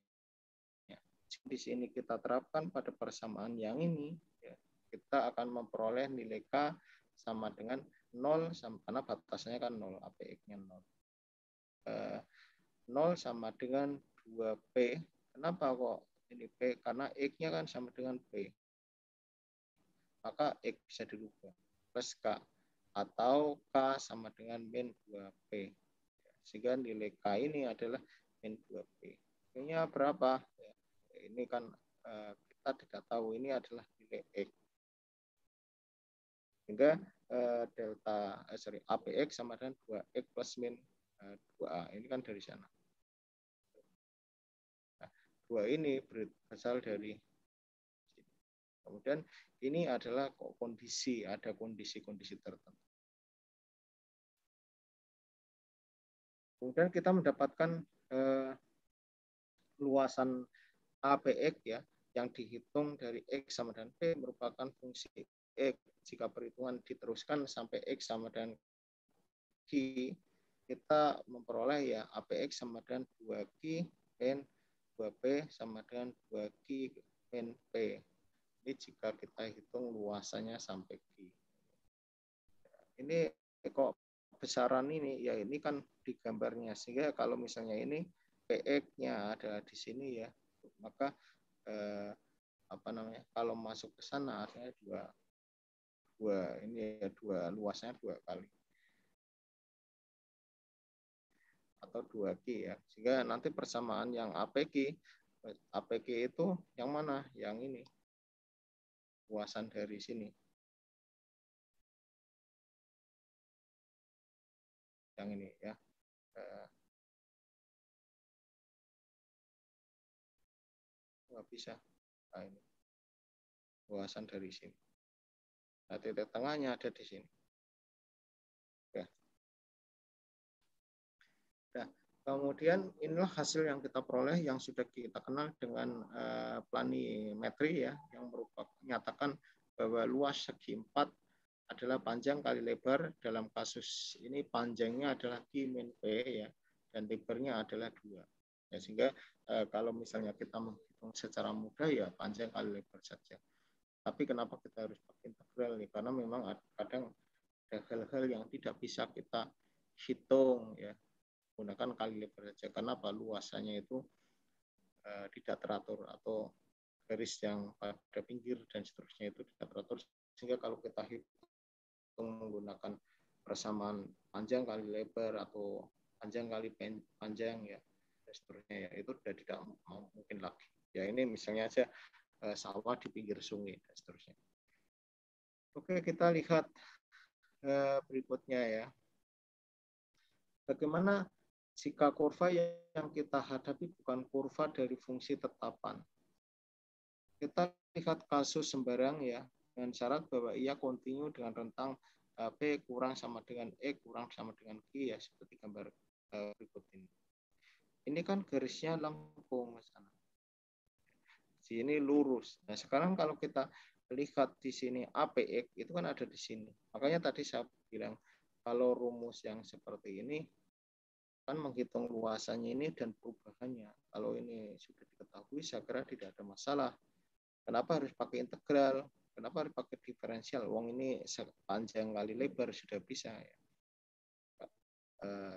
Di sini kita terapkan pada persamaan yang ini, ya, kita akan memperoleh nilai K sama dengan 0, karena batasnya kan 0, APX-nya 0. 0 sama dengan 2P. Kenapa kok ini P? Karena X-nya kan sama dengan P. Maka X bisa dirubah. Plus K. Atau K sama dengan min 2P. Sehingga nilai K ini adalah min 2P. P-nya berapa? Ini kan kita tidak tahu, ini adalah nilai X. Sehingga APX sama dengan 2X plus min 2A. Ini kan dari sana. Nah, 2 ini berasal dari sini. Kemudian ini adalah kondisi, ada kondisi-kondisi tertentu. Kemudian kita mendapatkan luasan APX ya, yang dihitung dari X sama dengan P merupakan fungsi X. Jika perhitungan diteruskan sampai X sama dengan Q, kita memperoleh ya APX sama dengan 2Q min 2P sama dengan 2Q min P. Ini jika kita hitung luasannya sampai Q. ini kok besaran ini, ya ini kan di gambarnya, sehingga kalau misalnya ini PX-nya ada di sini ya, maka kalau masuk ke sana ada dua luasnya 2 kali atau 2Q ya, sehingga nanti persamaan yang APQ itu yang mana, yang ini luasan dari sini, yang ini ya. Nggak bisa. Nah, ini luasan dari sini. Nah, titik tengahnya ada di sini. Ya. Nah, kemudian inilah hasil yang kita peroleh yang sudah kita kenal dengan planimetri ya, yang menyatakan bahwa luas segi 4 adalah panjang kali lebar. Dalam kasus ini panjangnya adalah Q min P ya, dan lebarnya adalah 2. Ya, sehingga kalau misalnya kita menghitung secara mudah ya panjang kali lebar saja. Tapi kenapa kita harus pakai integral nih? Karena memang kadang ada hal-hal yang tidak bisa kita hitung ya, gunakan kali lebar saja. Kenapa? Luasannya itu tidak teratur, atau garis yang pada pinggir dan seterusnya itu tidak teratur, sehingga kalau kita hitung menggunakan persamaan panjang kali lebar atau panjang kali panjang ya dan seterusnya ya, itu sudah tidak mungkin lagi ya. Ini misalnya aja sawah di pinggir sungai dan seterusnya. Oke, kita lihat berikutnya ya. Bagaimana jika kurva yang kita hadapi bukan kurva dari fungsi tetapan? Kita lihat kasus sembarang ya, dengan syarat bahwa ia kontinu dengan rentang P kurang sama dengan E kurang sama dengan Q ya, seperti gambar berikut ini. Ini kan garisnya lengkung, Mas Ana. Di sini lurus. Nah, sekarang kalau kita lihat di sini APX itu kan ada di sini. Makanya tadi saya bilang kalau rumus yang seperti ini kan menghitung luasannya ini dan perubahannya. Kalau ini sudah diketahui, saya kira tidak ada masalah. Kenapa harus pakai integral? Kenapa harus pakai diferensial? Wong ini panjang kali lebar sudah bisa ya.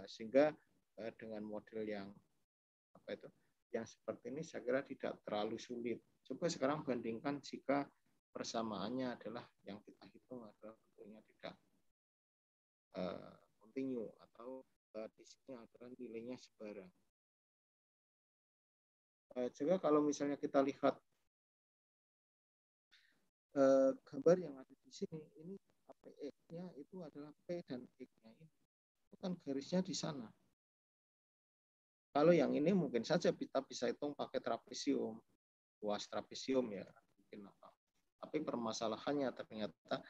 Sehingga dengan model yang yang seperti ini saya kira tidak terlalu sulit. Coba sekarang bandingkan jika persamaannya adalah yang kita hitung adalah bentuknya tidak kontinu atau di sini adalah nilainya sebarang. Juga kalau misalnya kita lihat gambar yang ada di sini, ini APX-nya itu adalah P dan X-nya ini. Itu kan garisnya di sana. Kalau yang ini mungkin saja kita bisa hitung pakai trapesium, luas trapesium ya, mungkin apa. Tapi permasalahannya ternyata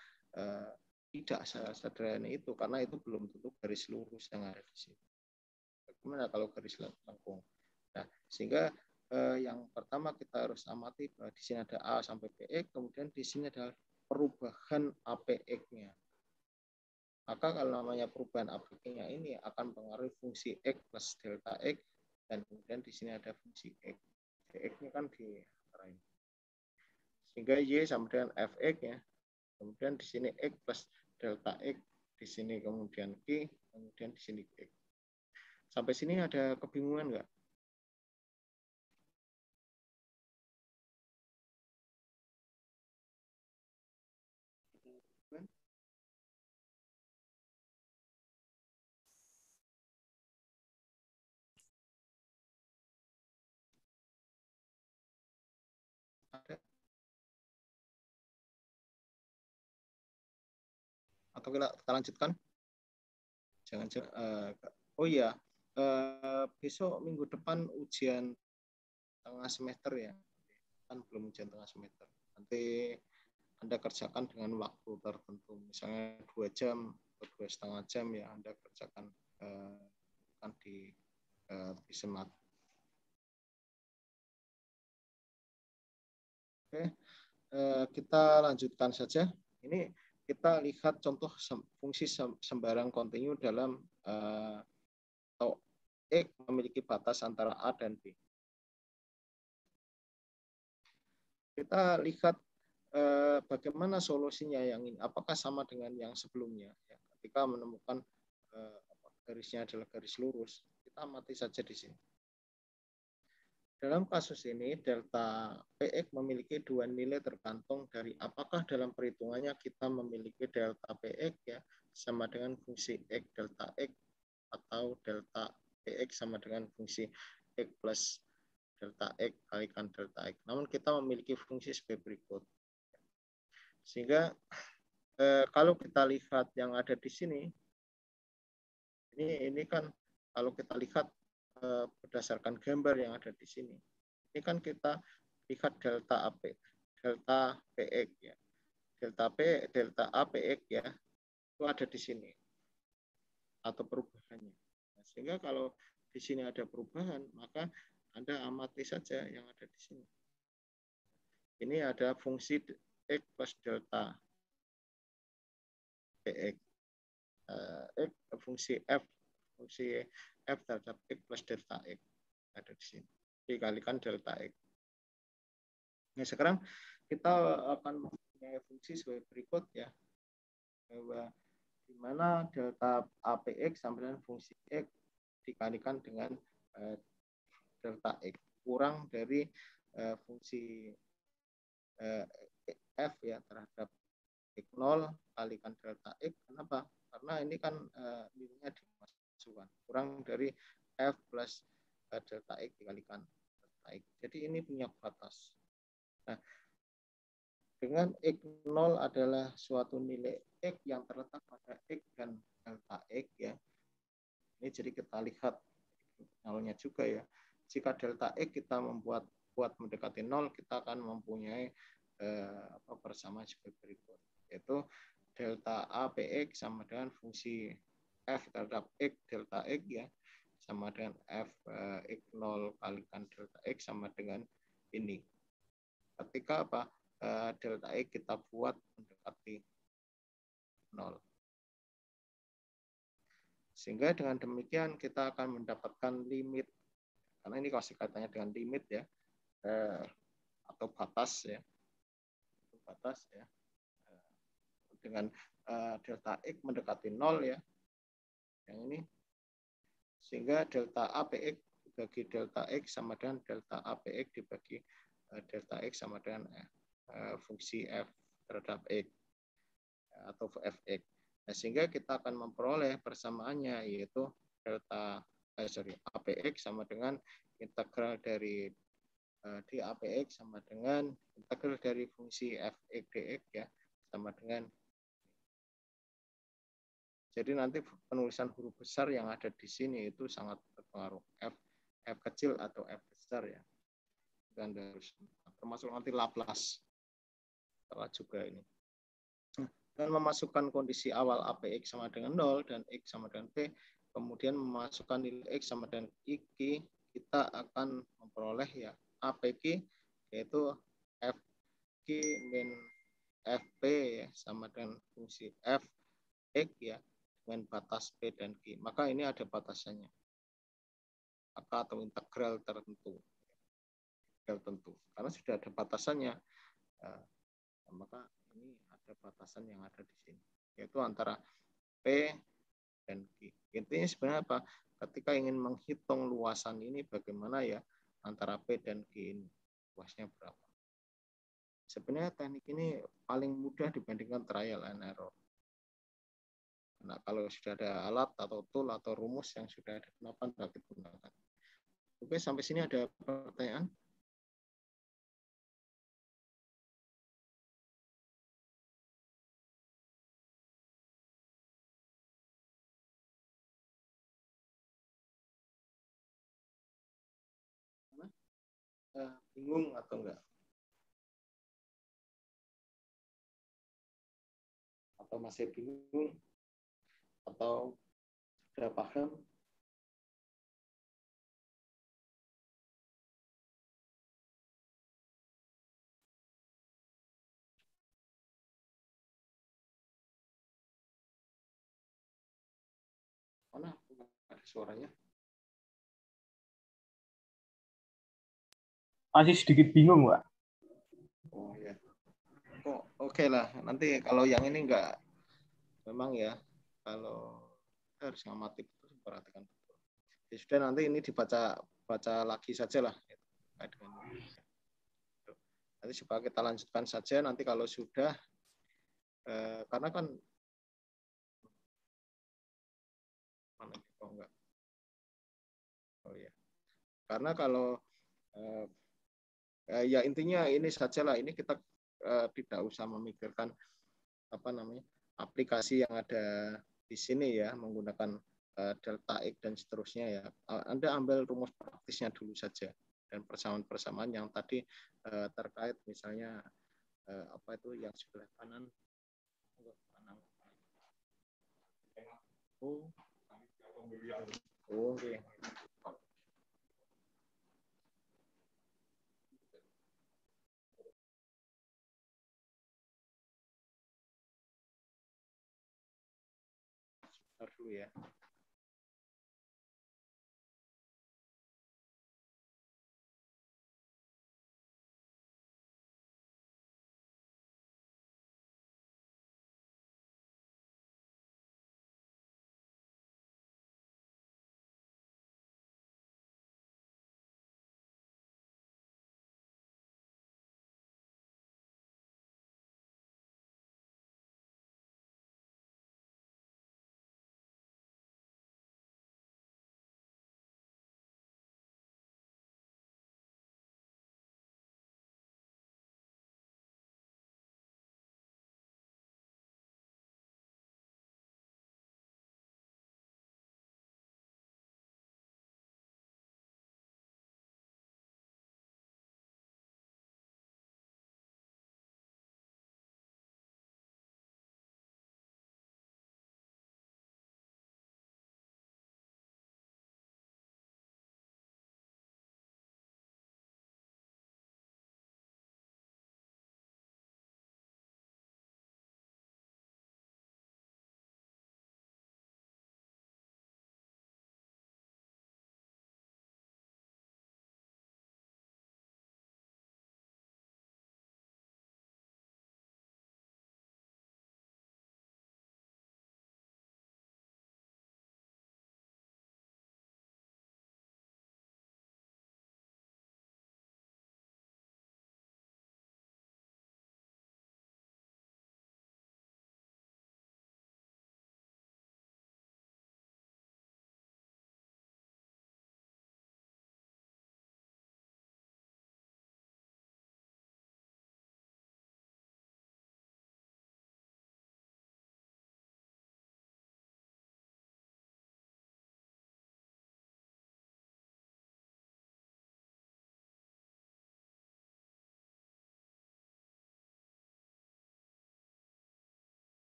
tidak sederhana itu, karena itu belum tentu garis lurus yang ada di sini. Bagaimana kalau garis lengkung? Nah, sehingga yang pertama kita harus amati bahwa di sini ada A sampai PX, kemudian di sini adalah perubahan APX-nya. Maka kalau namanya perubahan APX-nya ini akan mempengaruhi fungsi X plus delta X, dan kemudian di sini ada fungsi X. X-nya kan di antara ini. Sehingga Y sama dengan Fx ya. Kemudian di sini X plus delta X, di sini kemudian Q, kemudian di sini X. Sampai sini ada kebingungan nggak? Ada? Atau kita lanjutkan? Jangan oh iya, besok minggu depan ujian tengah semester ya, kan belum ujian tengah semester. Nanti Anda kerjakan dengan waktu tertentu, misalnya 2 jam atau 2,5 jam ya, Anda kerjakan kan di Senat. Oke, kita lanjutkan saja. Ini kita lihat contoh fungsi sembarang kontinu dalam atau X memiliki batas antara A dan B. Kita lihat bagaimana solusinya yang ini. Apakah sama dengan yang sebelumnya? ketika menemukan garisnya adalah garis lurus, kita amati saja di sini. Dalam kasus ini, delta Px memiliki dua nilai tergantung dari apakah dalam perhitungannya kita memiliki delta Px ya sama dengan fungsi x delta x atau delta Px sama dengan fungsi x plus delta x kalikan delta x. Namun kita memiliki fungsi sebagai berikut. Sehingga kalau kita lihat yang ada di sini, ini kan kalau kita lihat berdasarkan gambar yang ada di sini. Ini kan kita lihat delta AP, delta PX ya. Delta APX ya, itu ada di sini. Atau perubahannya. Nah, sehingga kalau di sini ada perubahan, maka Anda amati saja yang ada di sini. Ini ada fungsi X plus delta PX. Fungsi F terhadap X plus delta X ada di sini dikalikan delta X. Nah, sekarang kita akan mempunyai fungsi sebagai berikut ya, bahwa di mana delta APX sama dengan fungsi X dikalikan dengan delta X kurang dari fungsi F ya terhadap X0 kalikan delta X. Kenapa? Karena ini kan nilainya dimasukkan kurang dari F plus delta X dikalikan delta X. Jadi ini punya batas. Nah, dengan X0 adalah suatu nilai X yang terletak pada X dan delta X ya. Ini jadi kita lihat nolnya juga ya. Jika delta X kita buat mendekati 0, kita akan mempunyai persamaan sebagai berikut, yaitu delta APX sama dengan fungsi F terhadap X delta X ya, sama dengan F X0 kalikan delta X sama dengan ini. Ketika delta X kita buat mendekati 0. Sehingga dengan demikian kita akan mendapatkan limit, karena ini kasih katanya dengan limit ya, atau batas ya, dengan delta X mendekati 0 ya, yang ini, sehingga delta APX dibagi delta X sama dengan delta APX dibagi delta X sama dengan fungsi F terhadap X atau Fx. Nah, sehingga kita akan memperoleh persamaannya, yaitu delta APX sama dengan integral dari dAPX sama dengan integral dari fungsi Fx dx ya, sama dengan. Jadi nanti penulisan huruf besar yang ada di sini itu sangat berpengaruh. F kecil atau F besar ya. Dan termasuk nanti Laplace. Salah juga ini. Dan memasukkan kondisi awal APX sama dengan 0 dan X sama dengan P, kemudian memasukkan nilai X sama dengan IQ, kita akan memperoleh ya APQ, yaitu FQ min FP ya, sama dengan fungsi Fx ya, dengan batas P dan Q. Maka ini ada batasannya. Atau integral tertentu. Karena sudah ada batasannya, maka ini ada batasan yang ada di sini, yaitu antara P dan Q. Intinya sebenarnya apa? Ketika ingin menghitung luasan ini, bagaimana ya antara P dan Q ini, luasnya berapa? Sebenarnya teknik ini paling mudah dibandingkan trial and error. Nah, kalau sudah ada alat atau tool atau rumus yang sudah ada, kenapa tidak digunakan? Oke, sampai sini ada pertanyaan? Bingung atau enggak? Atau masih bingung? Atau sudah paham? Mana ada suaranya? Masih sedikit bingung, Pak. Oh ya. Oke lah. Nanti kalau yang ini enggak, memang ya kalau harus ngamati betul, perhatikan betul. Ya sudah, nanti ini baca lagi saja lah. Nanti coba kita lanjutkan saja nanti kalau sudah, karena kan mana oh enggak, oh ya, karena kalau ya intinya ini sajalah, ini kita tidak usah memikirkan apa namanya aplikasi yang ada di sini ya, menggunakan delta X dan seterusnya ya. Anda ambil rumus praktisnya dulu saja, dan persamaan-persamaan yang tadi terkait misalnya apa itu yang sebelah kanan. Oh, oke. Bentar dulu ya.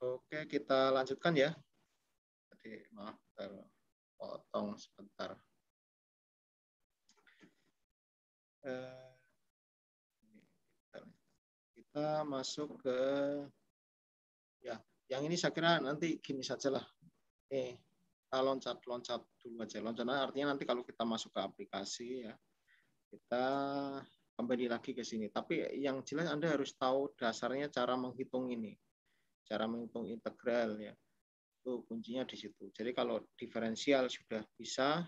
Oke, kita lanjutkan ya. tadi maaf terpotong sebentar. Kita masuk ke ya, yang ini saya kira nanti gini saja lah. Kita loncat dulu aja. Loncat artinya nanti kalau kita masuk ke aplikasi ya, kita kembali lagi ke sini. Tapi yang jelas Anda harus tahu dasarnya cara menghitung ini. Cara menghitung integral ya. Itu kuncinya di situ. Jadi kalau diferensial sudah bisa,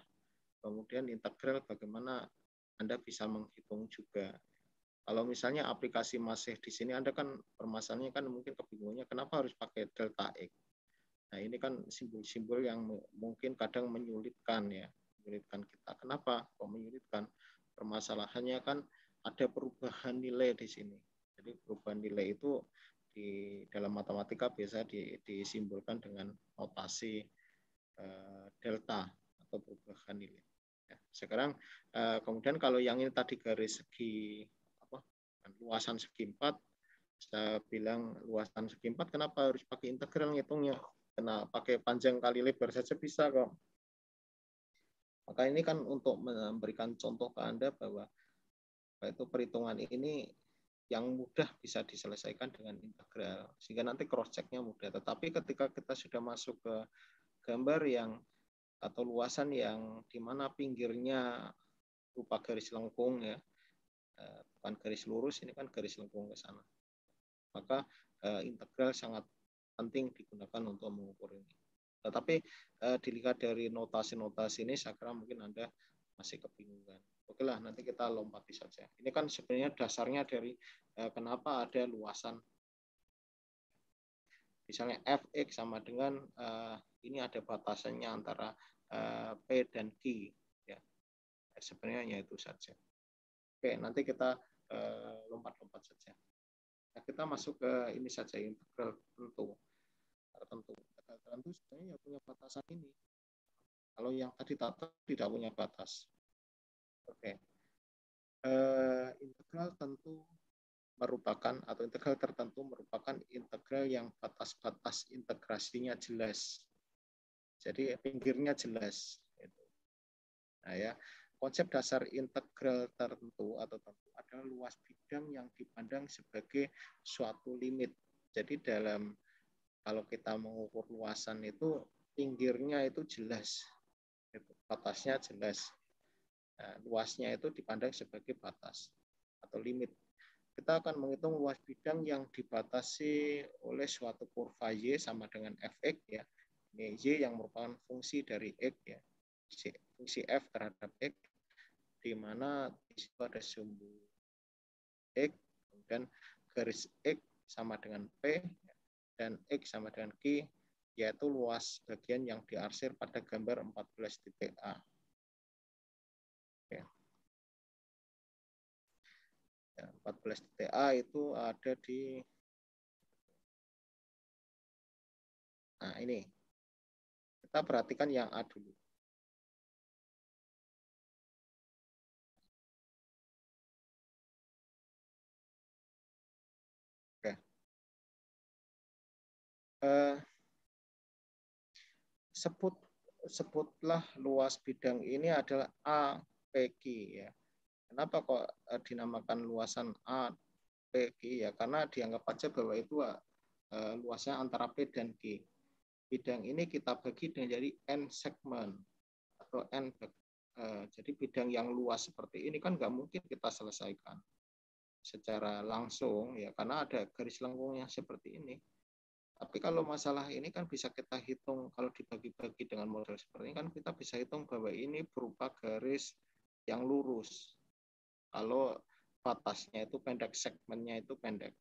kemudian integral bagaimana Anda bisa menghitung juga. Kalau misalnya aplikasi masih di sini, Anda kan permasalahannya kan mungkin kebingungannya kenapa harus pakai delta X. Nah ini kan simbol-simbol yang mungkin kadang menyulitkan ya, menyulitkan kita. Kenapa kok menyulitkan? Permasalahannya kan ada perubahan nilai di sini. Jadi perubahan nilai itu di dalam matematika biasa disimbolkan dengan notasi delta atau perubahan nilai. Ya, sekarang kemudian kalau yang ini tadi garis segi luasan segi 4, saya bilang luasan segi 4 kenapa harus pakai integral ngitungnya? Karena pakai panjang kali lebar saja bisa kok. Maka ini kan untuk memberikan contoh ke Anda bahwa itu perhitungan ini yang mudah bisa diselesaikan dengan integral. Sehingga nanti cross check-nya mudah. Tetapi ketika kita sudah masuk ke gambar yang atau luasan yang di mana pinggirnya berupa garis lengkung ya, bukan garis lurus, ini kan garis lengkung ke sana. Maka integral sangat penting digunakan untuk mengukur ini. Tetapi dilihat dari notasi-notasi ini, saya kira mungkin Anda masih kebingungan. Oke lah, nanti kita lompati saja. Ini kan sebenarnya dasarnya dari kenapa ada luasan. Misalnya Fx sama dengan ini ada batasannya antara P dan Q. Ya. Sebenarnya itu saja. Oke, nanti kita lompat-lompat saja. Nah, kita masuk ke ini saja, integral tertentu. Integral tertentu sebenarnya punya batasan ini. Kalau yang tadi tidak punya batas. Oke. Integral tentu merupakan atau integral tertentu merupakan integral yang batas-batas integrasinya jelas. Jadi pinggirnya jelas. Nah ya. Konsep dasar integral tertentu atau tentu adalah luas bidang yang dipandang sebagai suatu limit. Jadi kalau kita mengukur luasan itu pinggirnya itu jelas, batasnya jelas. Nah, luasnya itu dipandang sebagai batas atau limit. Kita akan menghitung luas bidang yang dibatasi oleh suatu kurva Y sama dengan Fx ya. Ini Y yang merupakan fungsi dari X ya. Fungsi F terhadap X, di mana di situ ada sumbu X, kemudian garis X sama dengan P, dan X sama dengan Q, yaitu luas bagian yang diarsir pada gambar 14 titik A. Oke. Ya, 14 titik A itu ada di, nah ini, kita perhatikan yang A dulu. Sebutlah luas bidang ini adalah APQ ya. Kenapa kok dinamakan luasan APQ ya? Karena dianggap aja bahwa itu luasnya antara P dan Q. Bidang ini kita bagi menjadi N segmen atau N. Jadi bidang yang luas seperti ini kan nggak mungkin kita selesaikan secara langsung ya, karena ada garis lengkungnya seperti ini. Tapi kalau masalah ini kan bisa kita hitung, kalau dibagi-bagi dengan model seperti ini kan kita bisa hitung bahwa ini berupa garis yang lurus. Kalau batasnya itu pendek, segmennya itu pendek.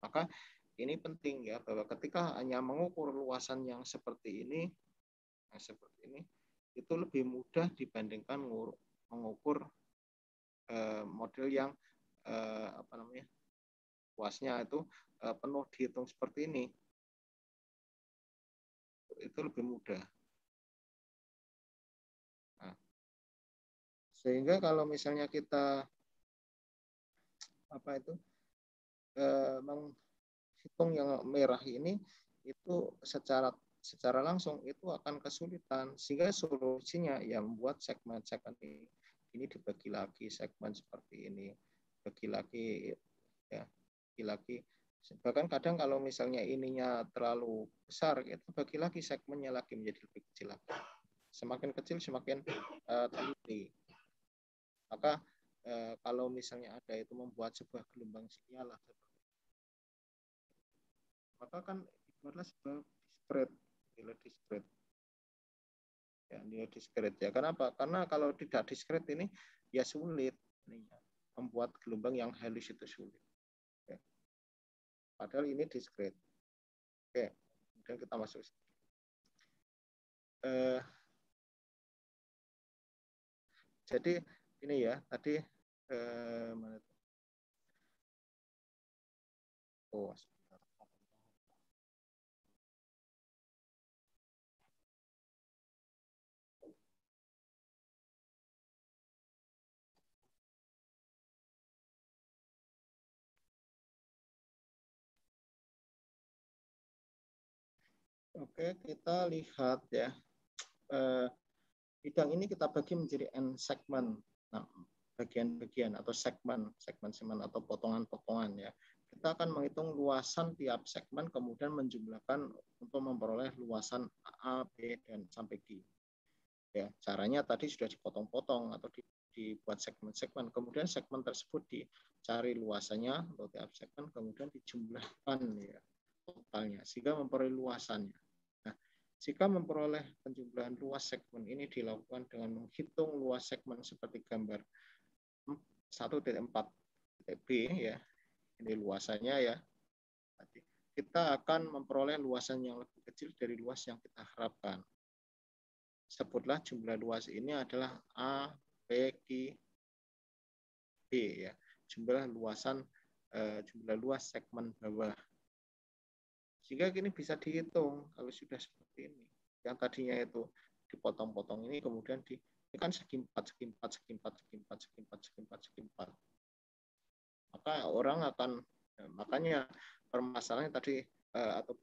Maka ini penting ya, bahwa ketika hanya mengukur luasan yang seperti ini, itu lebih mudah dibandingkan mengukur model yang luasnya itu penuh dihitung seperti ini. Itu lebih mudah. Nah, sehingga kalau misalnya kita menghitung yang merah ini, itu secara secara langsung itu akan kesulitan, sehingga solusinya ya membuat segmen-segmen ini dibagi lagi, segmen seperti ini bagi lagi, ya bagi lagi. Bahkan kadang kalau misalnya ininya terlalu besar, kita bagi lagi segmennya lagi menjadi lebih kecil lagi. Semakin kecil semakin teliti. Maka kalau misalnya ada itu membuat sebuah gelombang sinyal, maka kan dibuatlah sebuah discrete. Ya, nilai discrete ya. Kenapa? Karena kalau tidak discrete ini ya sulit membuat gelombang yang halus itu sulit. Ya. Padahal ini discrete. Oke, kemudian kita masuk. Jadi ini ya tadi mana itu? Oh, oke, kita lihat ya. Bidang ini kita bagi menjadi N segmen. Nah, bagian-bagian atau segmen atau potongan-potongan ya. Kita akan menghitung luasan tiap segmen, kemudian menjumlahkan untuk memperoleh luasan A, B, dan sampai G. Ya, caranya tadi sudah dipotong-potong atau dibuat segmen-segmen. Kemudian segmen tersebut dicari luasannya untuk tiap segmen, kemudian dijumlahkan ya totalnya sehingga memperoleh luasannya. Nah, jika memperoleh penjumlahan luas segmen ini dilakukan dengan menghitung luas segmen seperti gambar 1.4 B ya. Ini luasannya ya. Kita akan memperoleh luasan yang lebih kecil dari luas yang kita harapkan. Sebutlah jumlah luas ini adalah A, B, Q, B ya. Jumlah luas segmen bawah. Sehingga ini bisa dihitung kalau sudah seperti ini. Yang tadinya itu dipotong-potong ini kemudian ini kan segi empat. Maka orang akan makanya permasalahannya tadi atau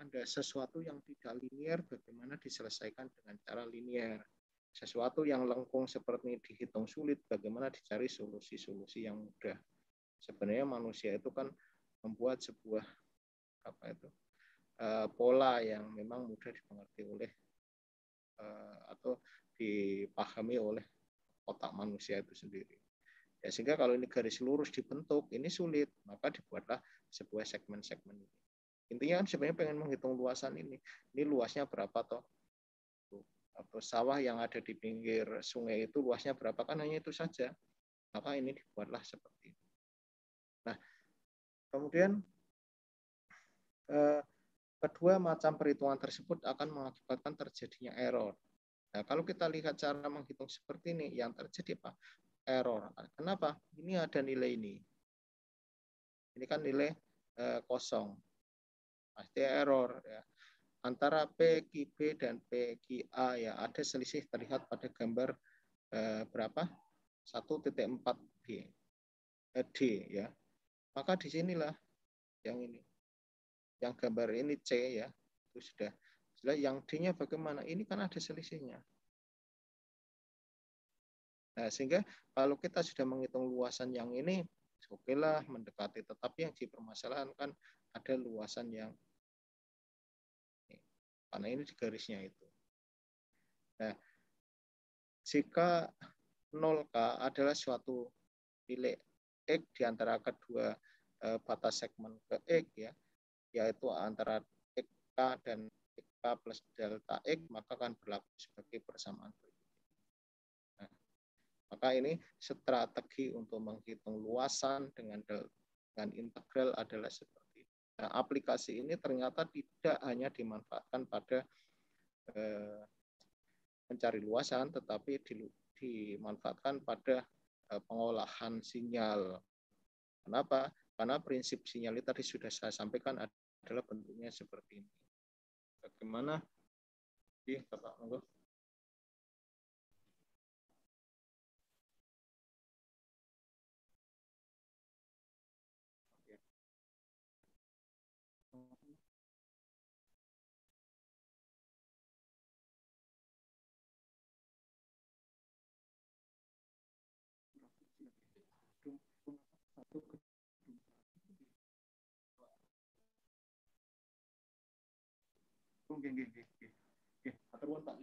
ada sesuatu yang tidak linear bagaimana diselesaikan dengan cara linear. Sesuatu yang lengkung seperti ini dihitung sulit, bagaimana dicari solusi-solusi yang mudah. Sebenarnya manusia itu kan membuat sebuah pola yang memang mudah dimengerti oleh atau dipahami oleh otak manusia itu sendiri. Ya, sehingga kalau ini garis lurus dibentuk, ini sulit, maka dibuatlah sebuah segmen-segmen ini. Intinya kan sebenarnya pengen menghitung luasan ini. Ini luasnya berapa toh? Atau sawah yang ada di pinggir sungai itu luasnya berapa, kan hanya itu saja. Maka ini dibuatlah seperti itu. Nah, kemudian kedua macam perhitungan tersebut akan mengakibatkan terjadinya error. Nah, kalau kita lihat cara menghitung seperti ini, yang terjadi apa? Error. Kenapa? Ini ada nilai ini. Ini kan nilai kosong. Pasti error ya. Antara PQB dan PQA ya ada selisih terlihat pada gambar berapa? 1.4 D ya. Maka disinilah yang ini. Yang gambar ini C ya. Itu sudah. Yang D-nya bagaimana? Ini kan ada selisihnya. Nah, sehingga kalau kita sudah menghitung luasan yang ini, oke lah mendekati. Tetapi yang dipermasalahkan ada luasan yang karena ini di garisnya itu. Nah, jika 0K adalah suatu nilai X di antara kedua batas segmen ke X ya, yaitu antara XK dan XK plus delta X, maka akan berlaku sebagai persamaan. Nah, maka ini strategi untuk menghitung luasan dengan integral adalah seperti itu. Nah, aplikasi ini ternyata tidak hanya dimanfaatkan pada mencari luasan, tetapi dimanfaatkan pada pengolahan sinyal. Kenapa? Karena prinsip sinyal itu tadi sudah saya sampaikan adalah bentuknya seperti ini. Bagaimana? Bapak monggo. Atur nuwun, Pak.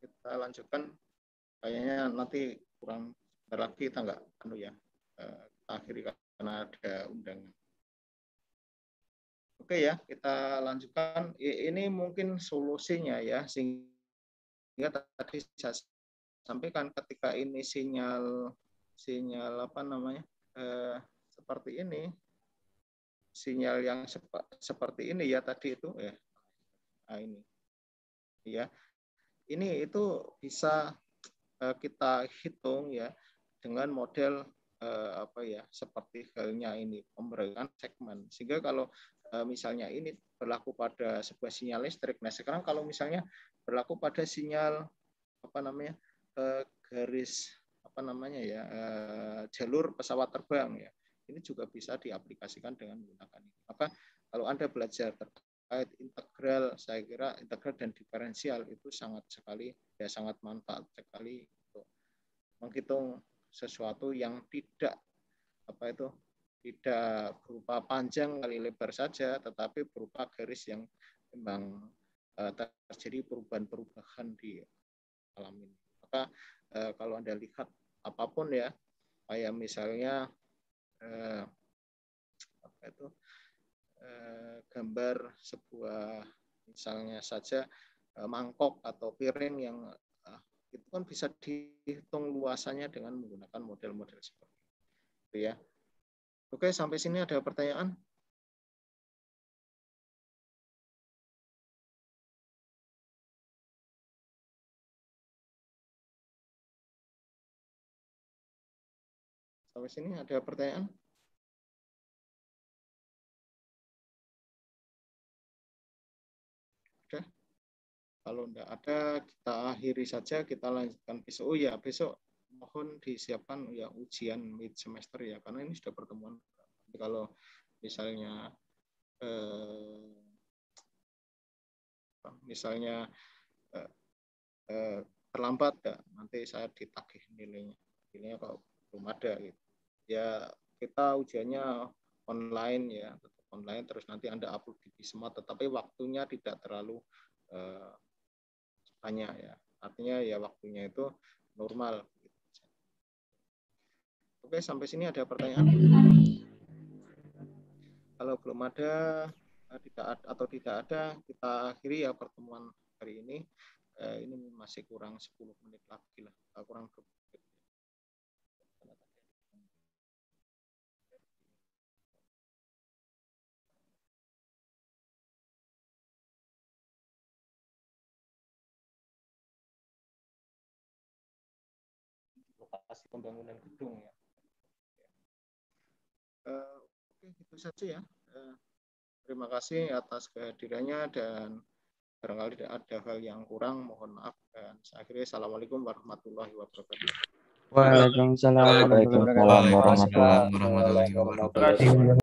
Kita lanjutkan, kayaknya nanti kurang bentar lagi kita nggak kita akhiri karena ada undangan. Oke ya, kita lanjutkan. Ini mungkin solusinya ya, sehingga tadi saya sampaikan ketika ini sinyal apa namanya seperti ini, sinyal yang seperti ini ya tadi itu ya, ini ya, ini itu bisa kita hitung ya dengan model seperti halnya ini pemberhentian segmen, sehingga kalau misalnya ini berlaku pada sebuah sinyal listrik. Nah sekarang kalau misalnya berlaku pada sinyal garis jalur pesawat terbang ya, ini juga bisa diaplikasikan dengan menggunakan ini. Maka kalau Anda belajar terkait integral, saya kira integral dan diferensial itu sangat manfaat sekali untuk menghitung sesuatu yang tidak berupa panjang kali lebar saja, tetapi berupa garis yang memang terjadi perubahan-perubahan di alam ini. Maka kalau Anda lihat apapun ya, kayak misalnya gambar sebuah misalnya saja mangkok atau piring yang itu kan bisa dihitung luasannya dengan menggunakan model-model seperti itu ya. Oke, sampai sini ada pertanyaan? Sampai sini ada pertanyaan? Oke. Kalau enggak ada, kita akhiri saja, kita lanjutkan besok. Oh ya, besok mohon disiapkan ya ujian mid semester ya, karena ini sudah pertemuan. Jadi kalau misalnya terlambat ya, nanti saya ditagih nilainya kalau belum ada gitu. Ya kita ujiannya online ya, tetap online, terus nanti Anda upload di Bisma, tetapi waktunya tidak terlalu banyak ya. Artinya ya waktunya itu normal. Oke, sampai sini ada pertanyaan? Kalau belum ada, tidak ada, kita akhiri ya pertemuan hari ini. Ini masih kurang 10 menit lagi lah, kurang 20 menit. Lokasi pembangunan gedung ya. Oke, itu saja ya. Terima kasih atas kehadirannya, dan barangkali ada hal yang kurang, mohon maaf, dan saya akhiri. Assalamualaikum warahmatullahi wabarakatuh. Waalaikumsalam warahmatullahi wabarakatuh. Waalaikumsalam warahmatullahi wabarakatuh.